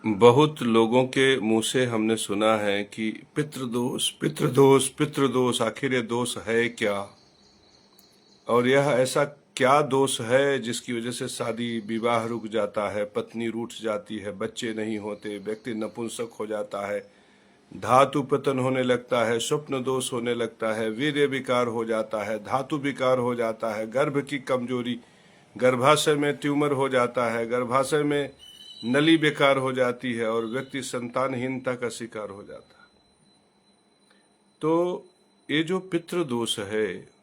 बहुत लोगों के मुंह से हमने सुना है कि पितृदोष पितृदोष पितृदोष, आखिर ये दोष है क्या? और यह ऐसा क्या दोष है जिसकी वजह से शादी विवाह रुक जाता है, पत्नी रूठ जाती है, बच्चे नहीं होते, व्यक्ति नपुंसक हो जाता है, धातु पतन होने लगता है, स्वप्न दोष होने लगता है, वीर्य विकार हो जाता है, धातु विकार हो जाता है, गर्भ की कमजोरी, गर्भाशय में ट्यूमर हो जाता है, गर्भाशय में नली बेकार हो जाती है और व्यक्ति संतानहीनता का शिकार हो जाता है। तो ये जो पितृ दोष है,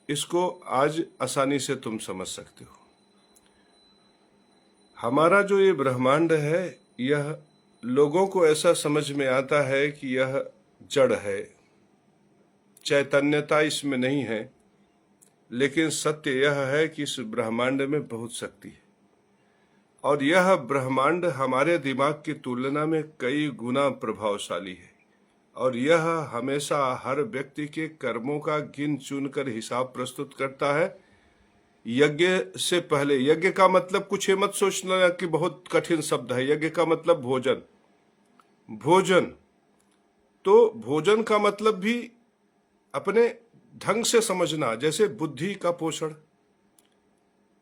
इसको आज आसानी से तुम समझ सकते हो। हमारा जो ये ब्रह्मांड है, यह लोगों को ऐसा समझ में आता है कि यह जड़ है, चैतन्यता इसमें नहीं है, लेकिन सत्य यह है कि इस ब्रह्मांड में बहुत शक्ति है और यह ब्रह्मांड हमारे दिमाग की तुलना में कई गुना प्रभावशाली है और यह हमेशा हर व्यक्ति के कर्मों का गिन चुन कर हिसाब प्रस्तुत करता है। यज्ञ से पहले, यज्ञ का मतलब कुछ ये मत सोचना कि बहुत कठिन शब्द है। यज्ञ का मतलब भोजन, भोजन तो भोजन का मतलब भी अपने ढंग से समझना। जैसे बुद्धि का पोषण,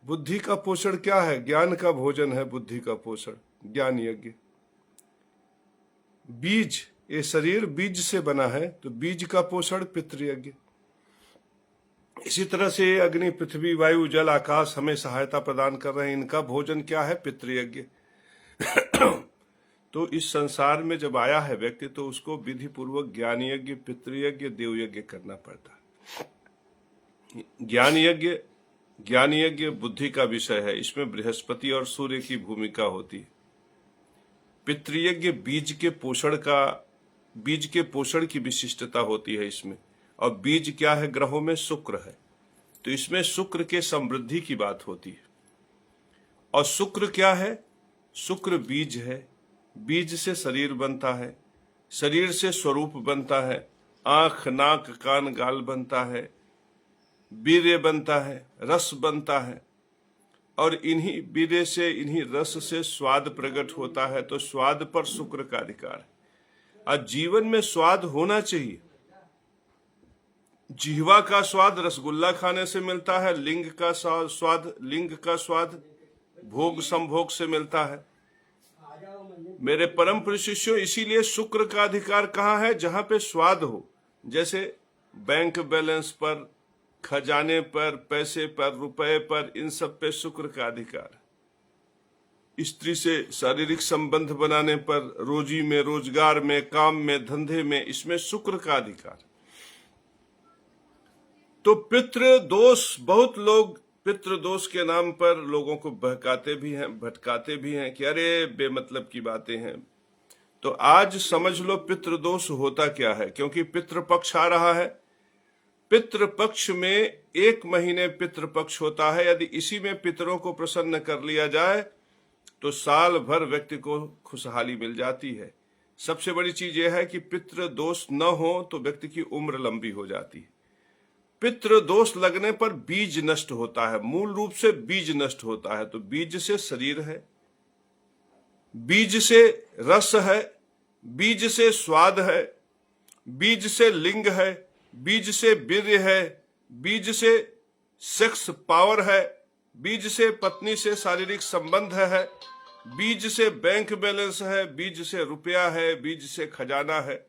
बुद्धि का पोषण क्या है? ज्ञान का भोजन है बुद्धि का पोषण, ज्ञान यज्ञ। बीज, ये शरीर बीज से बना है तो बीज का पोषण पितृयज्ञ। इसी तरह से अग्नि, पृथ्वी, वायु, जल, आकाश हमें सहायता प्रदान कर रहे हैं, इनका भोजन क्या है? पितृयज्ञ। तो इस संसार में जब आया है व्यक्ति तो उसको विधि पूर्वक ज्ञान यज्ञ, पितृयज्ञ, देव यज्ञ करना पड़ता है। ज्ञान यज्ञ बुद्धि का विषय है, इसमें बृहस्पति और सूर्य की भूमिका होती है। पितृयज्ञ बीज के पोषण की विशिष्टता होती है इसमें। और बीज क्या है? ग्रहों में शुक्र है, तो इसमें शुक्र के समृद्धि की बात होती है। और शुक्र क्या है? शुक्र बीज है, बीज से शरीर बनता है, शरीर से स्वरूप बनता है, आंख, नाक, कान, गाल बनता है, वीर्य बनता है, रस बनता है और इन्हीं वीर्य से, इन्हीं रस से स्वाद प्रकट होता है। तो स्वाद पर शुक्र का अधिकार है और जीवन में स्वाद होना चाहिए। जिह्वा का स्वाद रसगुल्ला खाने से मिलता है, लिंग का स्वाद भोग संभोग से मिलता है। मेरे परम प्रिय शिष्यों, इसीलिए शुक्र का अधिकार कहाँ है? जहां पे स्वाद हो। जैसे बैंक बैलेंस पर, खजाने पर, पैसे पर, रुपए पर, इन सब पे शुक्र का अधिकार। स्त्री से शारीरिक संबंध बनाने पर, रोजी में, रोजगार में, काम में, धंधे में, इसमें शुक्र का अधिकार। तो पितृ दोष, बहुत लोग पितृ दोष के नाम पर लोगों को बहकाते भी हैं, भटकाते भी हैं कि अरे बेमतलब की बातें हैं। तो आज समझ लो पितृ दोष होता क्या है, क्योंकि पितृपक्ष आ रहा है। पितृपक्ष में 1 महीने पितृपक्ष होता है। यदि इसी में पितरों को प्रसन्न कर लिया जाए तो साल भर व्यक्ति को खुशहाली मिल जाती है। सबसे बड़ी चीज यह है कि पितृ दोष न हो तो व्यक्ति की उम्र लंबी हो जाती है। पितृ दोष लगने पर बीज नष्ट होता है, मूल रूप से बीज नष्ट होता है। तो बीज से शरीर है, बीज से रस है, बीज से स्वाद है, बीज से लिंग है, बीज से वीर्य है, बीज से सेक्स पावर है, बीज से पत्नी से शारीरिक संबंध है, बीज से बैंक बैलेंस है, बीज से रुपया है, बीज से खजाना है।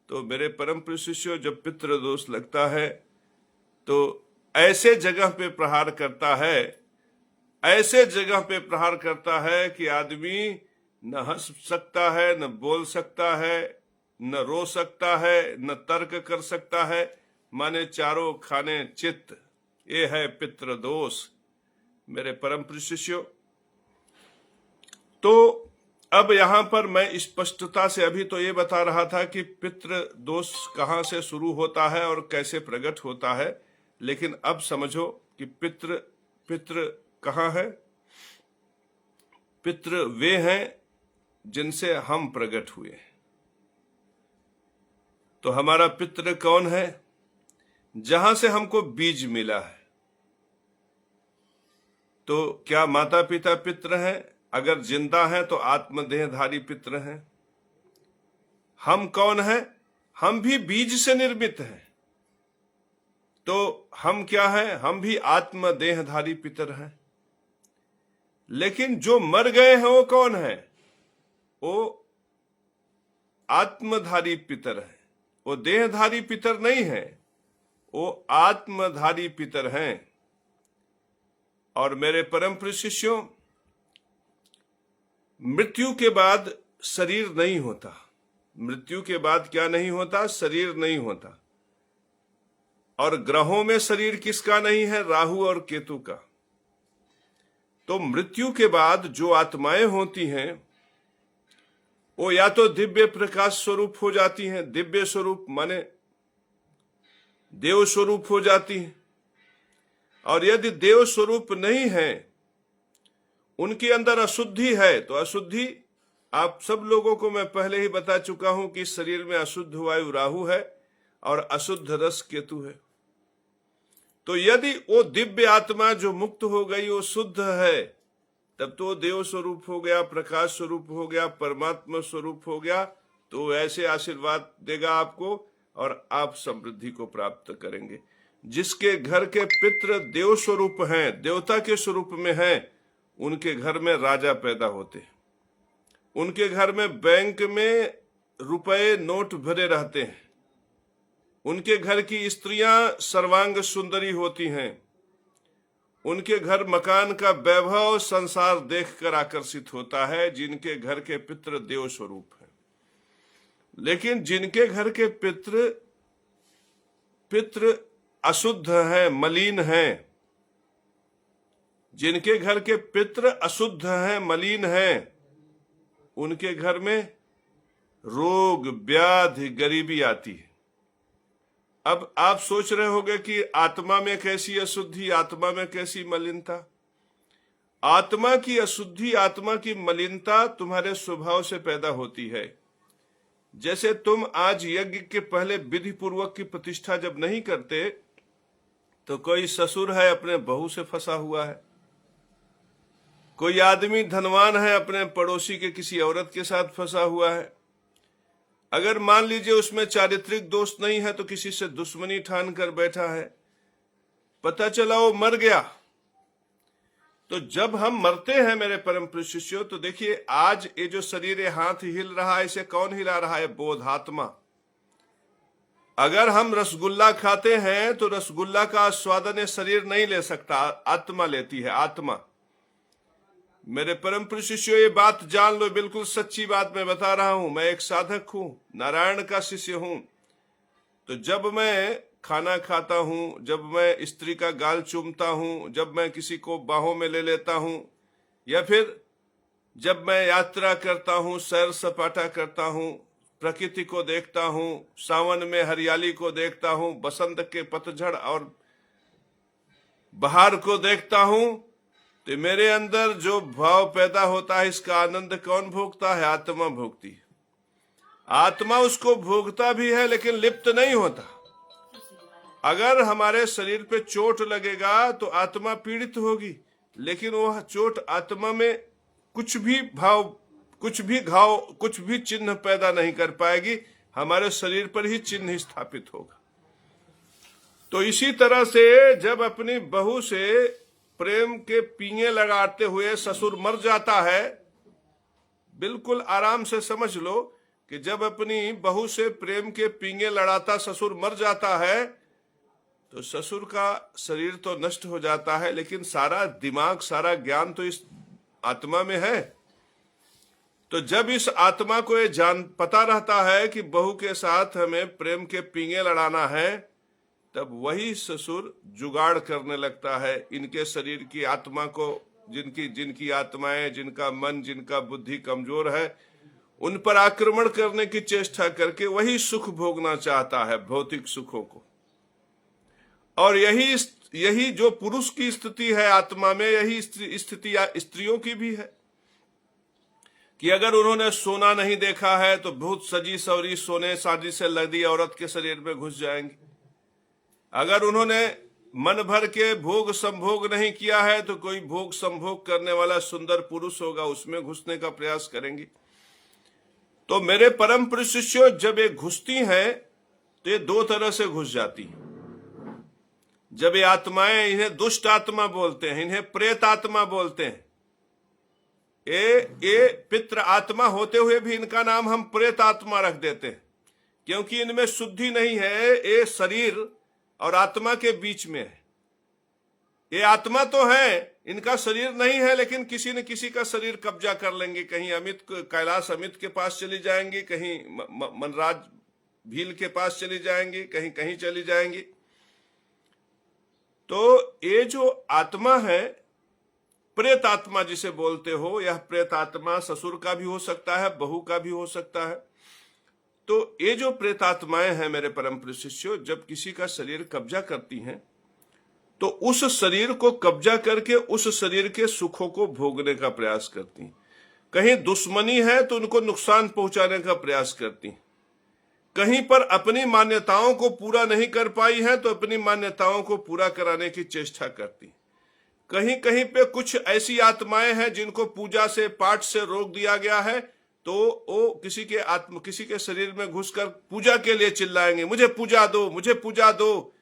तो मेरे परम प्रिय शिष्यों, जब पितृ दोष लगता है तो ऐसे जगह पे प्रहार करता है, ऐसे जगह पे प्रहार करता है कि आदमी न हंस सकता है, न बोल सकता है, न रो सकता है, न तर्क कर सकता है, माने चारों खाने चित्त। ये है पितृ दोष मेरे परम प्रिय शिष्यों। तो अब यहां पर मैं स्पष्टता से अभी तो ये बता रहा था कि पितृ दोष कहां से शुरू होता है और कैसे प्रकट होता है, लेकिन अब समझो कि पितृ कहां है? पितृ वे हैं जिनसे हम प्रकट हुए। तो हमारा पितृ कौन है? जहां से हमको बीज मिला है। तो क्या माता पिता पितृ हैं? अगर जिंदा हैं तो आत्मदेहधारी पितृ हैं। हम कौन हैं? हम भी बीज से निर्मित हैं, तो हम क्या हैं? हम भी आत्मदेहधारी पितर हैं। लेकिन जो मर गए हैं वो कौन है? वो आत्मधारी पितर है, वो देहधारी पितर नहीं है, वो आत्मधारी पितर हैं। और मेरे परम प्रिय शिष्यों, मृत्यु के बाद शरीर नहीं होता। मृत्यु के बाद क्या नहीं होता? शरीर नहीं होता। और ग्रहों में शरीर किसका नहीं है? राहु और केतु का। तो मृत्यु के बाद जो आत्माएं होती हैं वो या तो दिव्य प्रकाश स्वरूप हो जाती हैं, दिव्य स्वरूप माने देव स्वरूप हो जाती हैं। और यदि देव स्वरूप नहीं है, उनके अंदर अशुद्धि है, तो अशुद्धि आप सब लोगों को मैं पहले ही बता चुका हूं कि शरीर में अशुद्ध वायु राहु है और अशुद्ध रस केतु है। तो यदि वो दिव्य आत्मा जो मुक्त हो गई वो शुद्ध है, तब तो देव स्वरूप हो गया, प्रकाश स्वरूप हो गया, परमात्मा स्वरूप हो गया। तो ऐसे आशीर्वाद देगा आपको और आप समृद्धि को प्राप्त करेंगे। जिसके घर के पितृ देव स्वरूप हैं, देवता के स्वरूप में हैं, उनके घर में राजा पैदा होते हैं। उनके घर में बैंक में रुपए नोट भरे रहते हैं। उनके घर की स्त्रियां सर्वांग सुंदरी होती हैं। उनके घर मकान का वैभव संसार देखकर आकर्षित होता है, जिनके घर के पितृ देव स्वरूप हैं। लेकिन जिनके घर के पितृ अशुद्ध हैं, मलिन हैं, जिनके घर के पितृ अशुद्ध हैं, मलिन हैं, उनके घर में रोग, व्याधि, गरीबी आती है। अब आप सोच रहे होंगे कि आत्मा में कैसी अशुद्धि, आत्मा में कैसी मलिनता। आत्मा की अशुद्धि, आत्मा की मलिनता तुम्हारे स्वभाव से पैदा होती है। जैसे तुम आज यज्ञ के पहले विधि पूर्वक की प्रतिष्ठा जब नहीं करते, तो कोई ससुर है अपने बहू से फंसा हुआ है, कोई आदमी धनवान है अपने पड़ोसी के किसी औरत के साथ फंसा हुआ है। अगर मान लीजिए उसमें चारित्रिक दोष नहीं है तो किसी से दुश्मनी ठान कर बैठा है, पता चला वो मर गया। तो जब हम मरते हैं मेरे परम प्रिय शिष्यों, तो देखिए आज ये जो शरीर हाथ हिल रहा है, इसे कौन हिला रहा है? बोधात्मा। अगर हम रसगुल्ला खाते हैं तो रसगुल्ला का आस्वादन ये शरीर नहीं ले सकता, आत्मा लेती है, आत्मा। मेरे परम प्रिय शिष्यों, ये बात जान लो, बिल्कुल सच्ची बात मैं बता रहा हूं। मैं एक साधक हूं, नारायण का शिष्य हूं। तो जब मैं खाना खाता हूं, जब मैं स्त्री का गाल चूमता हूं, जब मैं किसी को बाहों में ले लेता हूं, या फिर जब मैं यात्रा करता हूं, सैर सपाटा करता हूं, प्रकृति को देखता हूं, सावन में हरियाली को देखता हूं, बसंत के पतझड़ और बहार को देखता हूं, तो मेरे अंदर जो भाव पैदा होता है, इसका आनंद कौन भोगता है? आत्मा भोगती है। आत्मा उसको भोगता भी है, लेकिन लिप्त नहीं होता। अगर हमारे शरीर पे चोट लगेगा तो आत्मा पीड़ित होगी, लेकिन वह चोट आत्मा में कुछ भी भाव, कुछ भी घाव, कुछ भी चिन्ह पैदा नहीं कर पाएगी। हमारे शरीर पर ही चिन्ह स्थापित होगा। तो इसी तरह से जब अपनी बहू से प्रेम के पींगे लगाते हुए ससुर मर जाता है, बिल्कुल आराम से समझ लो कि जब अपनी बहू से प्रेम के पींगे लड़ाता ससुर मर जाता है, तो ससुर का शरीर तो नष्ट हो जाता है, लेकिन सारा दिमाग, सारा ज्ञान तो इस आत्मा में है। तो जब इस आत्मा को ये पता रहता है कि बहू के साथ हमें प्रेम के पींगे लड़ाना है, तब वही ससुर जुगाड़ करने लगता है इनके शरीर की आत्मा को, जिनकी आत्माएं, जिनका मन, जिनका बुद्धि कमजोर है, उन पर आक्रमण करने की चेष्टा करके वही सुख भोगना चाहता है, भौतिक सुखों को। और यही जो पुरुष की स्थिति है आत्मा में, यही स्थिति स्त्रियों की भी है कि अगर उन्होंने सोना नहीं देखा है तो बहुत सजी सवरी सोने चांदी से लदी औरत के शरीर में घुस जाएंगे। अगर उन्होंने मन भर के भोग संभोग नहीं किया है तो कोई भोग संभोग करने वाला सुंदर पुरुष होगा, उसमें घुसने का प्रयास करेंगी। तो मेरे परम प्रिय शिष्यों, जब ये घुसती हैं तो ये दो तरह से घुस जाती हैं। जब ये आत्माएं, इन्हें दुष्ट आत्मा बोलते हैं, इन्हें प्रेत आत्मा बोलते हैं। ये पितृ आत्मा होते हुए भी इनका नाम हम प्रेत आत्मा रख देते हैं, क्योंकि इनमें शुद्धि नहीं है। ये शरीर और आत्मा के बीच में है। ये आत्मा तो है, इनका शरीर नहीं है, लेकिन किसी न किसी का शरीर कब्जा कर लेंगे। कहीं अमित, कैलाश अमित के पास चली जाएंगी, कहीं मनराज भील के पास चली जाएंगी, कहीं कहीं चली जाएंगी। तो ये जो आत्मा है, प्रेत आत्मा जिसे बोलते हो, यह प्रेत आत्मा ससुर का भी हो सकता है, बहू का भी हो सकता है। तो ये जो प्रेत आत्माएं हैं मेरे परम प्रिय शिष्यों, जब किसी का शरीर कब्जा करती हैं तो उस शरीर को कब्जा करके उस शरीर के सुखों को भोगने का प्रयास करती हैं। कहीं दुश्मनी है तो उनको नुकसान पहुंचाने का प्रयास करती हैं। कहीं पर अपनी मान्यताओं को पूरा नहीं कर पाई है तो अपनी मान्यताओं को पूरा कराने की चेष्टा करती हैं। कहीं कहीं पे कुछ ऐसी आत्माएं हैं जिनको पूजा से, पाठ से रोक दिया गया है, तो वो किसी के शरीर में घुसकर पूजा के लिए चिल्लाएंगे, मुझे पूजा दो, मुझे पूजा दो,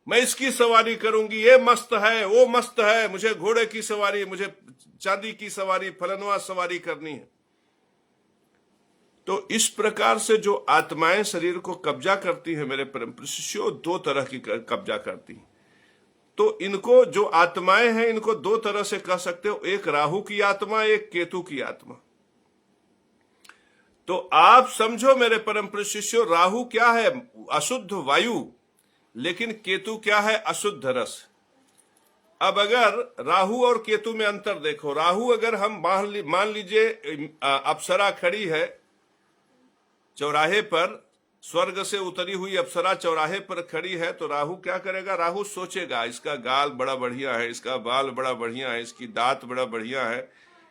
मैं इसकी सवारी करूंगी, ये मस्त है, वो मस्त है, मुझे घोड़े की सवारी, मुझे चांदी की सवारी, फलनवा सवारी करनी है। तो इस प्रकार से जो आत्माएं शरीर को कब्जा करती है मेरे परम शिष्यों, दो तरह की कब्जा करती हैं। तो इनको जो आत्माएं हैं, इनको दो तरह से कह सकते हो, एक राहु की आत्मा, एक केतु की आत्मा। तो आप समझो मेरे परम शिष्यों, राहु क्या है? अशुद्ध वायु, लेकिन केतु क्या है? अशुद्ध रस। अब अगर राहु और केतु में अंतर देखो। राहु अगर हम मान लीजिए अप्सरा खड़ी है चौराहे पर, स्वर्ग से उतरी हुई अप्सरा चौराहे पर खड़ी है, तो राहु क्या करेगा? राहु सोचेगा, इसका गाल बड़ा बढ़िया है, इसका बाल बड़ा बढ़िया है, इसकी दांत बड़ा बढ़िया है,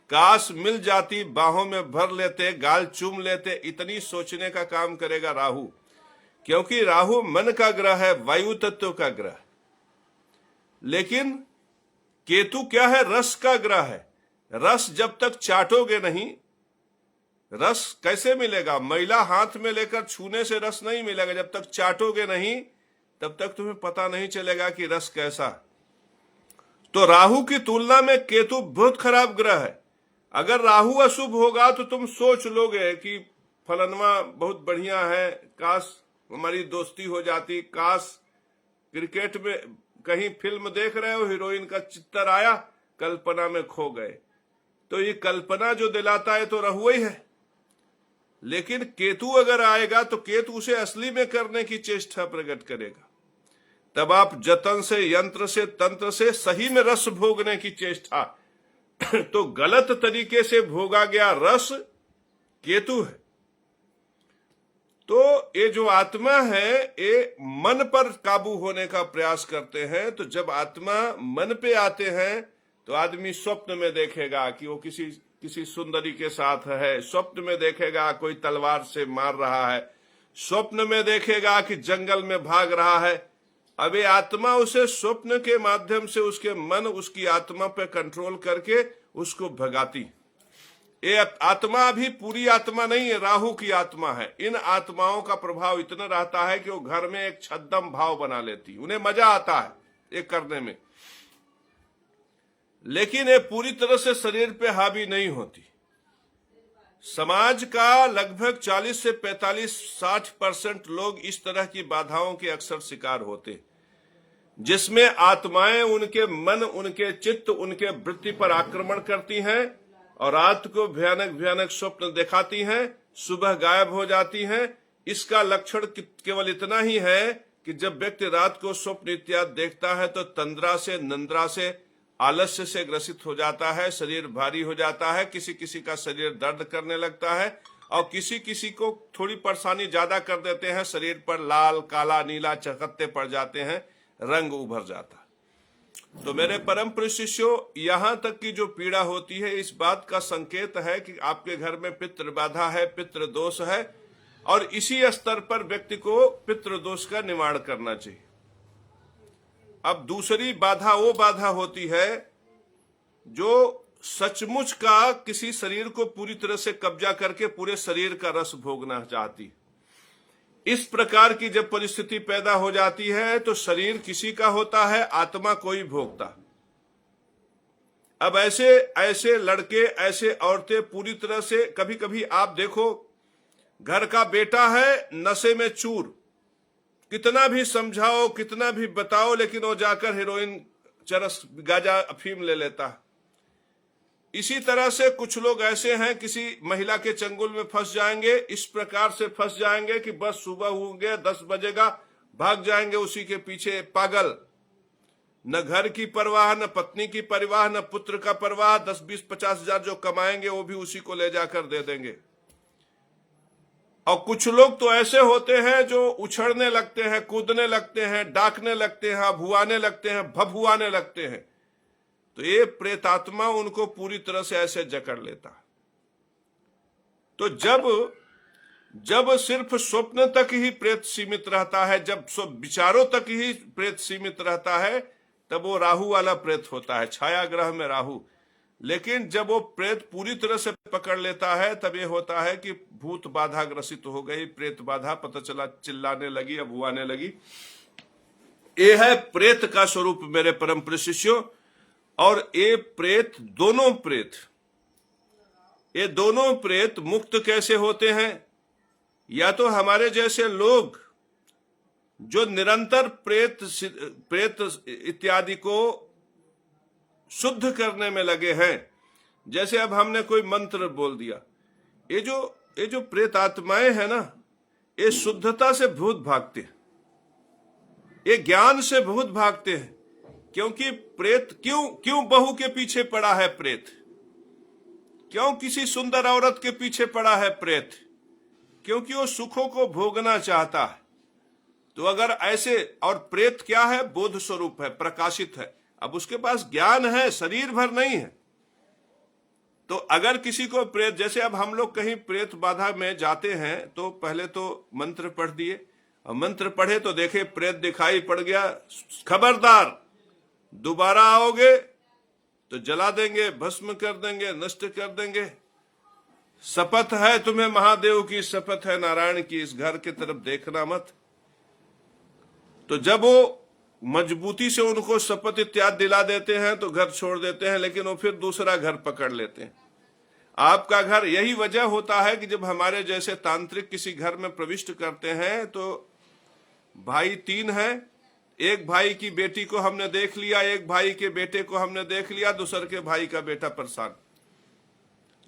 काश मिल जाती, बाहों में भर लेते, गाल चूम लेते। इतनी सोचने का काम करेगा राहु, क्योंकि राहु मन का ग्रह है, वायु तत्व का ग्रह। लेकिन केतु क्या है? रस का ग्रह है। रस जब तक चाटोगे नहीं, रस कैसे मिलेगा? मैला हाथ में लेकर छूने से रस नहीं मिलेगा। जब तक चाटोगे नहीं, तब तक तुम्हें पता नहीं चलेगा कि रस कैसा। तो राहु की तुलना में केतु बहुत खराब ग्रह है। अगर राहु अशुभ होगा तो तुम सोच लोगे कि फलनवा बहुत बढ़िया है, काश हमारी दोस्ती हो जाती, काश क्रिकेट में कहीं फिल्म देख रहे हो, हीरोइन का चित्तर आया, कल्पना में खो गए। तो ये कल्पना जो दिलाता है तो राहु ही है। लेकिन केतु अगर आएगा तो केतु उसे असली में करने की चेष्टा प्रकट करेगा। तब आप जतन से, यंत्र से, तंत्र से सही में रस भोगने की चेष्टा तो गलत तरीके से भोगा गया रस केतु है। तो ये जो आत्मा है, ये मन पर काबू होने का प्रयास करते हैं। तो जब आत्मा मन पे आते हैं तो आदमी स्वप्न में देखेगा कि वो किसी सुंदरी के साथ है, स्वप्न में देखेगा कोई तलवार से मार रहा है, स्वप्न में देखेगा कि जंगल में भाग रहा है। अब ये आत्मा उसे स्वप्न के माध्यम से उसके मन, उसकी आत्मा पे कंट्रोल करके उसको भगाती। ये आत्मा अभी पूरी आत्मा नहीं है, राहु की आत्मा है। इन आत्माओं का प्रभाव इतना रहता है कि वो घर में एक छद्म भाव बना लेती, उन्हें मजा आता है ये करने में, लेकिन ये पूरी तरह से शरीर पे हावी नहीं होती। समाज का लगभग 40 से 45-60% लोग इस तरह की बाधाओं के अक्सर शिकार होते, जिसमें आत्माएं उनके मन, उनके चित्त, उनके वृत्ति पर आक्रमण करती हैं और रात को भयानक भयानक स्वप्न दिखाती हैं, सुबह गायब हो जाती हैं। इसका लक्षण केवल इतना ही है कि जब व्यक्ति रात को स्वप्न इत्यादि देखता है तो तंद्रा से, निंद्रा से, आलस्य से ग्रसित हो जाता है, शरीर भारी हो जाता है, किसी किसी का शरीर दर्द करने लगता है और किसी किसी को थोड़ी परेशानी ज्यादा कर देते हैं, शरीर पर लाल, काला, नीला चकत्ते पड़ जाते हैं, रंग उभर जाता। तो मेरे परम प्रिय शिष्यों, यहां तक की जो पीड़ा होती है, इस बात का संकेत है कि आपके घर में पितृ बाधा है, पितृ दोष है, और इसी स्तर पर व्यक्ति को पितृ दोष का निवारण करना चाहिए। अब दूसरी बाधा वो बाधा होती है जो सचमुच का किसी शरीर को पूरी तरह से कब्जा करके पूरे शरीर का रस भोगना चाहती। इस प्रकार की जब परिस्थिति पैदा हो जाती है तो शरीर किसी का होता है, आत्मा कोई भोगता। अब ऐसे ऐसे लड़के, ऐसे औरतें पूरी तरह से, कभी कभी आप देखो घर का बेटा है नशे में चूर, कितना भी समझाओ कितना भी बताओ, लेकिन वो जाकर हेरोइन, चरस, गांजा, अफीम ले लेता। इसी तरह से कुछ लोग ऐसे हैं किसी महिला के चंगुल में फंस जाएंगे, इस प्रकार से फंस जाएंगे कि बस सुबह हो गया 10 बजेगा, भाग जाएंगे उसी के पीछे पागल। न घर की परवाह, न पत्नी की परवाह, न पुत्र का परवाह, 10, 20, 50 हजार जो कमाएंगे वो भी उसी को ले जाकर दे देंगे। और कुछ लोग तो ऐसे होते हैं जो उछड़ने लगते हैं, कूदने लगते हैं, डाकने लगते हैं, भुआने लगते हैं, भभुआने लगते हैं। तो ये प्रेतात्मा उनको पूरी तरह से ऐसे जकड़ लेता। तो जब सिर्फ स्वप्न तक ही प्रेत सीमित रहता है, जब विचारों तक ही प्रेत सीमित रहता है, तब वो राहु वाला प्रेत होता है, छाया ग्रह में राहु। लेकिन जब वो प्रेत पूरी तरह से पकड़ लेता है तब ये होता है कि भूत बाधा ग्रसित हो गई, प्रेत बाधा, पता चला चिल्लाने लगी, अबुआने लगी। ये है प्रेत का स्वरूप मेरे परम प्रिय शिष्यों। और ये प्रेत, ये दोनों प्रेत मुक्त कैसे होते हैं? या तो हमारे जैसे लोग जो निरंतर प्रेत इत्यादि को शुद्ध करने में लगे हैं, जैसे अब हमने कोई मंत्र बोल दिया, ये जो प्रेत आत्माएं हैं ना, ये शुद्धता से भूत भागते हैं, ये ज्ञान से भूत भागते हैं। क्योंकि प्रेत क्यों बहू के पीछे पड़ा है प्रेत? क्यों किसी सुंदर औरत के पीछे पड़ा है प्रेत? क्योंकि वो सुखों को भोगना चाहता है। तो अगर ऐसे, और प्रेत क्या है? बोध स्वरूप है, प्रकाशित है। अब उसके पास ज्ञान है, शरीर भर नहीं है। तो अगर किसी को प्रेत, जैसे अब हम लोग कहीं प्रेत बाधा में जाते हैं तो पहले तो मंत्र पढ़ दिए, और मंत्र पढ़े तो देखे प्रेत दिखाई पड़ गया, खबरदार दोबारा आओगे तो जला देंगे, भस्म कर देंगे, नष्ट कर देंगे। शपथ है तुम्हें, महादेव की शपथ है, नारायण की, इस घर की तरफ देखना मत। तो जब वो मजबूती से उनको शपथ इत्यादि दिला देते हैं तो घर छोड़ देते हैं, लेकिन वो फिर दूसरा घर पकड़ लेते हैं। आपका घर, यही वजह होता है कि जब हमारे जैसे तांत्रिक किसी घर में प्रविष्ट करते हैं तो भाई 3 हैं, एक भाई की बेटी को हमने देख लिया, एक भाई के बेटे को हमने देख लिया, दूसर के भाई का बेटा परेशान,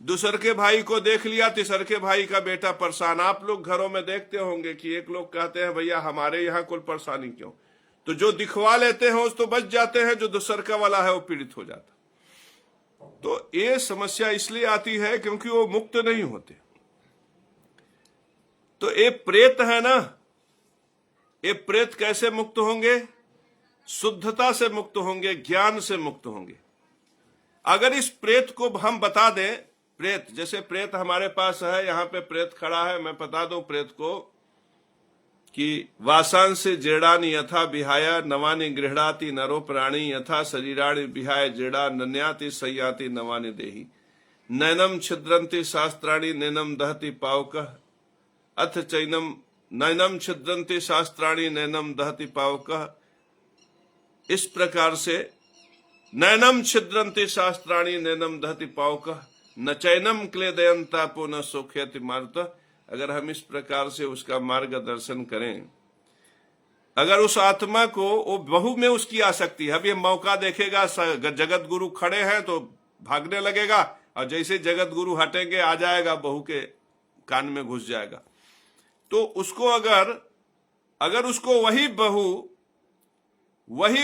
दूसर के भाई को देख लिया, तीसर के भाई का बेटा परेशान। आप लोग घरों में देखते होंगे कि एक लोग कहते हैं भैया हमारे यहाँ कुल परेशानी क्यों? तो जो दिखवा लेते हैं उस तो बच जाते हैं, जो दूसर का वाला है वो पीड़ित हो जाता। तो ये समस्या इसलिए आती है क्योंकि वो मुक्त नहीं होते। तो ये प्रेत है ना, ये प्रेत कैसे मुक्त होंगे? शुद्धता से मुक्त होंगे, ज्ञान से मुक्त होंगे। अगर इस प्रेत को हम बता दें, प्रेत, जैसे प्रेत हमारे पास है, यहां पे प्रेत खड़ा है, मैं बता दूं प्रेत को कि वासांसि जीर्णानि यथा विहाय नवानि गृह्णाति नरो प्राणी, यथा शरीराणि विहाय जीर्णा नन्याति संयाति नवानि देहि, नैनम छिद्रन्ति शास्त्राणि नैनम दहति पावकः, अथ चैनम नैनम छिद्रन्ति शास्त्राणि नैनम दहति पावकः। इस प्रकार से नैनम छिद्रन्ति शास्त्राणि नैनम दहति पावकः, न चैनम क्लेदयन्तापो न सोख्यति मारुतः। अगर हम इस प्रकार से उसका मार्गदर्शन करें, अगर उस आत्मा को, वो बहू में उसकी आसक्ति है, अब ये मौका देखेगा, जगत गुरु खड़े हैं तो भागने लगेगा, और जैसे जगत गुरु हटेंगे आ जाएगा, बहू के कान में घुस जाएगा। तो उसको अगर उसको वही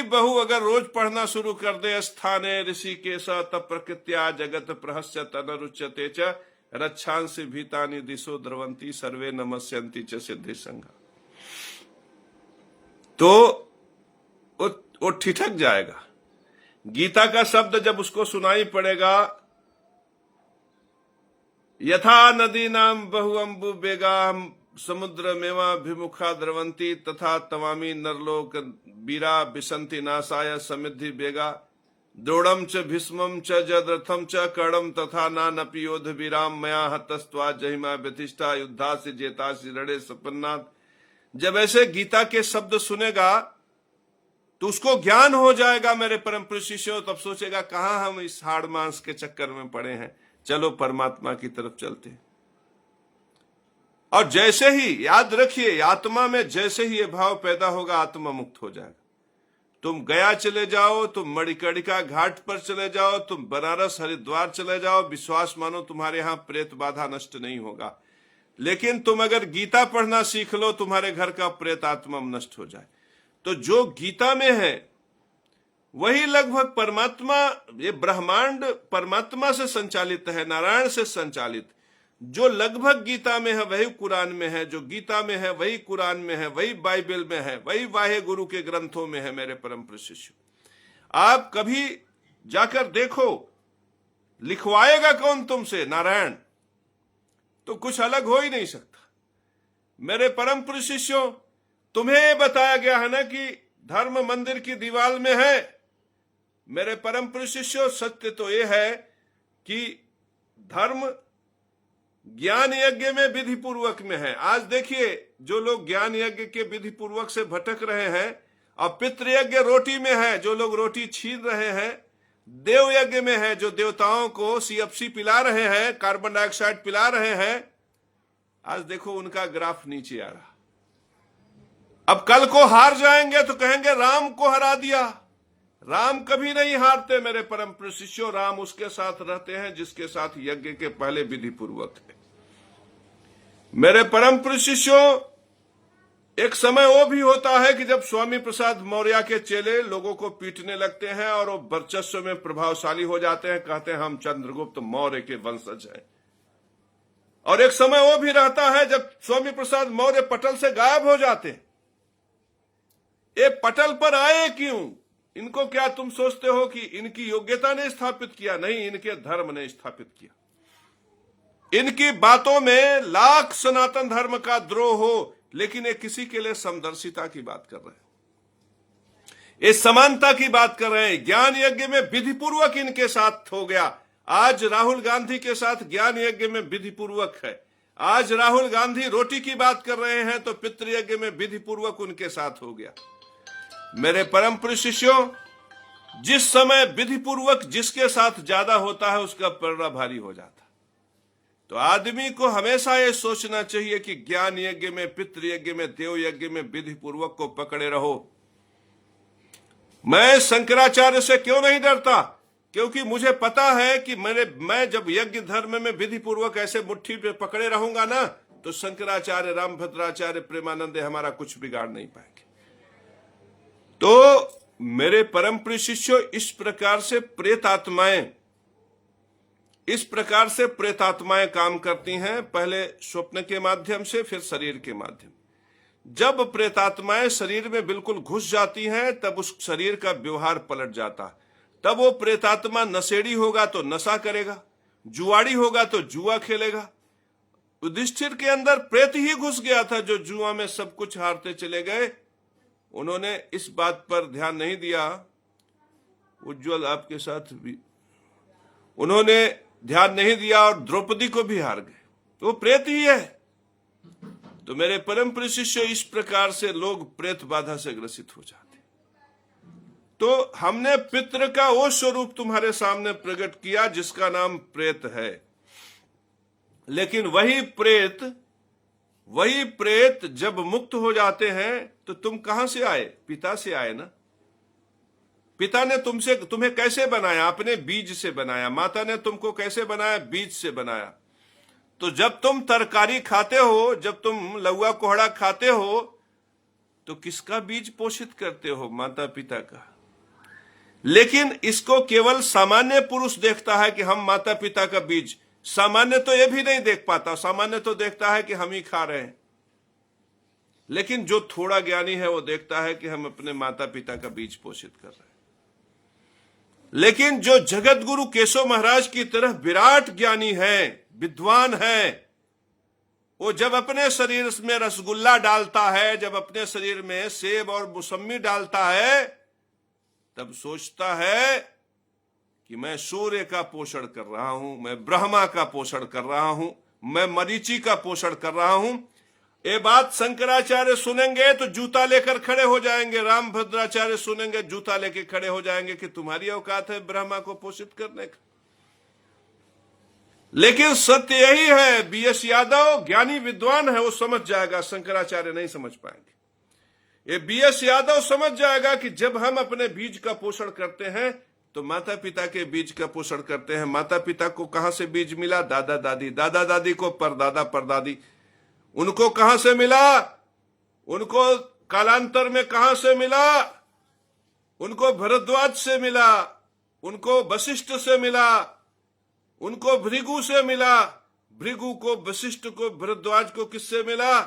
बहू अगर रोज पढ़ना शुरू कर दे, स्थाने ऋषिकेश तप प्रकृत्या जगत प्रहस्य तनरुच्यते च रक्षांसि भीतानि दिशो द्रवंती सर्वे नमस्यन्ति च सिद्धि संघा, तो वो ठिठक जाएगा। गीता का शब्द जब उसको सुनाई पड़ेगा, यथा नदी नाम बहु अम्बु बेगाम समुद्र मेवाभिमुखा द्रवंती तथा तवामी नरलोक बीरा बिसंति नासाय समिद्धि बेगा द्रोणम च भीष्मम च जदरथम च कर्णम तथा नानपि योध विराम मया हतस्त्वा जहिमा व्यतिष्ठा युद्धा से जेता से लड़े सपन्नाथ। जब ऐसे गीता के शब्द सुनेगा तो उसको ज्ञान हो जाएगा मेरे परम प्रिय शिष्यों। तब सोचेगा कहां हम इस हाड़ मांस के चक्कर में पड़े हैं, चलो परमात्मा की तरफ चलते हैं। और जैसे ही याद रखिए, आत्मा में जैसे ही ये भाव पैदा होगा आत्मा मुक्त हो जाएगा। तुम गया चले जाओ, तुम मणिकर्णिका घाट पर चले जाओ, तुम बनारस हरिद्वार चले जाओ, विश्वास मानो तुम्हारे यहां प्रेत बाधा नष्ट नहीं होगा। लेकिन तुम अगर गीता पढ़ना सीख लो, तुम्हारे घर का प्रेत आत्मा नष्ट हो जाए। तो जो गीता में है वही लगभग परमात्मा, ये ब्रह्मांड परमात्मा से संचालित है, नारायण से संचालित। जो लगभग गीता में है वही कुरान में है, जो गीता में है वही कुरान में है, वही बाइबल में है, वही वाहे गुरु के ग्रंथों में है। मेरे परम प्रिय शिष्य, आप कभी जाकर देखो, लिखवाएगा कौन तुमसे? नारायण। तो कुछ अलग हो ही नहीं सकता। मेरे परम प्रिय शिष्यों, तुम्हें बताया गया है ना कि धर्म मंदिर की दीवार में है। मेरे परम प्रिय शिष्यों, सत्य तो यह है कि धर्म ज्ञान यज्ञ में विधि पूर्वक में है। आज देखिए, जो लोग ज्ञान यज्ञ के विधि पूर्वक से भटक रहे हैं, अब पितृ यज्ञ रोटी में है, जो लोग रोटी छीन रहे हैं। देव यज्ञ में है, जो देवताओं को CFC पिला रहे हैं, कार्बन डाइऑक्साइड पिला रहे हैं। आज देखो उनका ग्राफ नीचे आ रहा। अब कल को हार जाएंगे तो कहेंगे राम को हरा दिया। राम कभी नहीं हारते मेरे परम प्रिय शिष्यों। राम उसके साथ रहते हैं जिसके साथ यज्ञ के पहले विधि पूर्वक है। मेरे परम प्रिय शिष्यों, एक समय वो भी होता है कि जब स्वामी प्रसाद मौर्य के चेले लोगों को पीटने लगते हैं और वो वर्चस्व में प्रभावशाली हो जाते हैं, कहते हैं हम चंद्रगुप्त मौर्य के वंशज हैं। और एक समय वो भी रहता है जब स्वामी प्रसाद मौर्य पटल से गायब हो जाते हैं। ये पटल पर आए क्यों? इनको क्या तुम सोचते हो कि इनकी योग्यता ने स्थापित किया? नहीं, इनके धर्म ने स्थापित किया। इनकी बातों में लाख सनातन धर्म का द्रोह हो, लेकिन ये किसी के लिए समदर्शिता की बात कर रहे हैं, ये समानता की बात कर रहे हैं। ज्ञान यज्ञ में विधि पूर्वक इनके साथ हो गया। आज राहुल गांधी के साथ ज्ञान यज्ञ में विधि पूर्वक है। आज राहुल गांधी रोटी की बात कर रहे हैं तो पितृ यज्ञ में विधि पूर्वक उनके साथ हो गया। मेरे परम प्रिय शिष्यों, जिस समय विधि पूर्वक जिसके साथ ज्यादा होता है उसका पलड़ा भारी हो जाता। तो आदमी को हमेशा यह सोचना चाहिए कि ज्ञान यज्ञ में, पितृ यज्ञ में, देव यज्ञ में विधि पूर्वक को पकड़े रहो। मैं शंकराचार्य से क्यों नहीं डरता? क्योंकि मुझे पता है कि मैं जब यज्ञ धर्म में विधि पूर्वक ऐसे मुट्ठी पे पकड़े रहूंगा ना, तो शंकराचार्य, रामभद्राचार्य, प्रेमानंद हमारा कुछ बिगाड़ नहीं पाएंगे। तो मेरे परम प्रिय शिष्यों, इस प्रकार से प्रेतात्माएं काम करती हैं। पहले स्वप्न के माध्यम से, फिर शरीर के माध्यम। जब प्रेतात्माएं शरीर में बिल्कुल घुस जाती हैं तब उस शरीर का व्यवहार पलट जाता। तब वो प्रेतात्मा नशेड़ी होगा तो नशा करेगा, जुआड़ी होगा तो जुआ खेलेगा। युधिष्ठिर के अंदर प्रेत ही घुस गया था, जो जुआ में सब कुछ हारते चले गए। उन्होंने इस बात पर ध्यान नहीं दिया। उज्जवल आपके साथ भी उन्होंने ध्यान नहीं दिया और द्रौपदी को भी हार गए। तो वो प्रेत ही है। तो मेरे परम प्रिय शिष्य, इस प्रकार से लोग प्रेत बाधा से ग्रसित हो जाते। तो हमने पितृ का वो स्वरूप तुम्हारे सामने प्रकट किया जिसका नाम प्रेत है। लेकिन वही प्रेत जब मुक्त हो जाते हैं तो तुम कहां से आए? पिता से आए ना। पिता ने तुम्हें कैसे बनाया? अपने बीज से बनाया। माता ने तुमको कैसे बनाया? बीज से बनाया। तो जब तुम तरकारी खाते हो, जब तुम लौआ कोहड़ा खाते हो, तो किसका बीज पोषित करते हो? माता पिता का। लेकिन इसको केवल सामान्य पुरुष देखता है कि हम माता पिता का बीज, सामान्य तो यह भी नहीं देख पाता। सामान्य तो देखता है कि हम ही खा रहे हैं। लेकिन जो थोड़ा ज्ञानी है वो देखता है कि हम अपने माता पिता का बीज पोषित कर रहे हैं। लेकिन जो जगत गुरु केशव महाराज की तरह विराट ज्ञानी है, विद्वान है, वो जब अपने शरीर में रसगुल्ला डालता है, जब अपने शरीर में सेब और मौसमी डालता है, तब सोचता है कि मैं सूर्य का पोषण कर रहा हूं, मैं ब्रह्मा का पोषण कर रहा हूं, मैं मरीचि का पोषण कर रहा हूं। ये बात शंकराचार्य सुनेंगे तो जूता लेकर खड़े हो जाएंगे, रामभद्राचार्य सुनेंगे जूता लेकर खड़े हो जाएंगे कि तुम्हारी औकात है ब्रह्मा को पोषित करने का। लेकिन सत्य यही है, बीएस यादव ज्ञानी विद्वान है, वो समझ जाएगा, शंकराचार्य नहीं समझ पाएंगे। ये बीएस यादव समझ जाएगा कि जब हम अपने बीज का पोषण करते हैं तो माता पिता के बीज का पोषण करते हैं। माता पिता को कहां से बीज मिला? दादा दादी, दादा दादी को परदादा परदादी, उनको कहां से मिला? उनको कालांतर में कहां से मिला? उनको भरद्वाज से मिला, उनको वशिष्ठ से मिला, उनको भृगु से मिला, भृगु को वशिष्ठ को भरद्वाज को किससे मिला?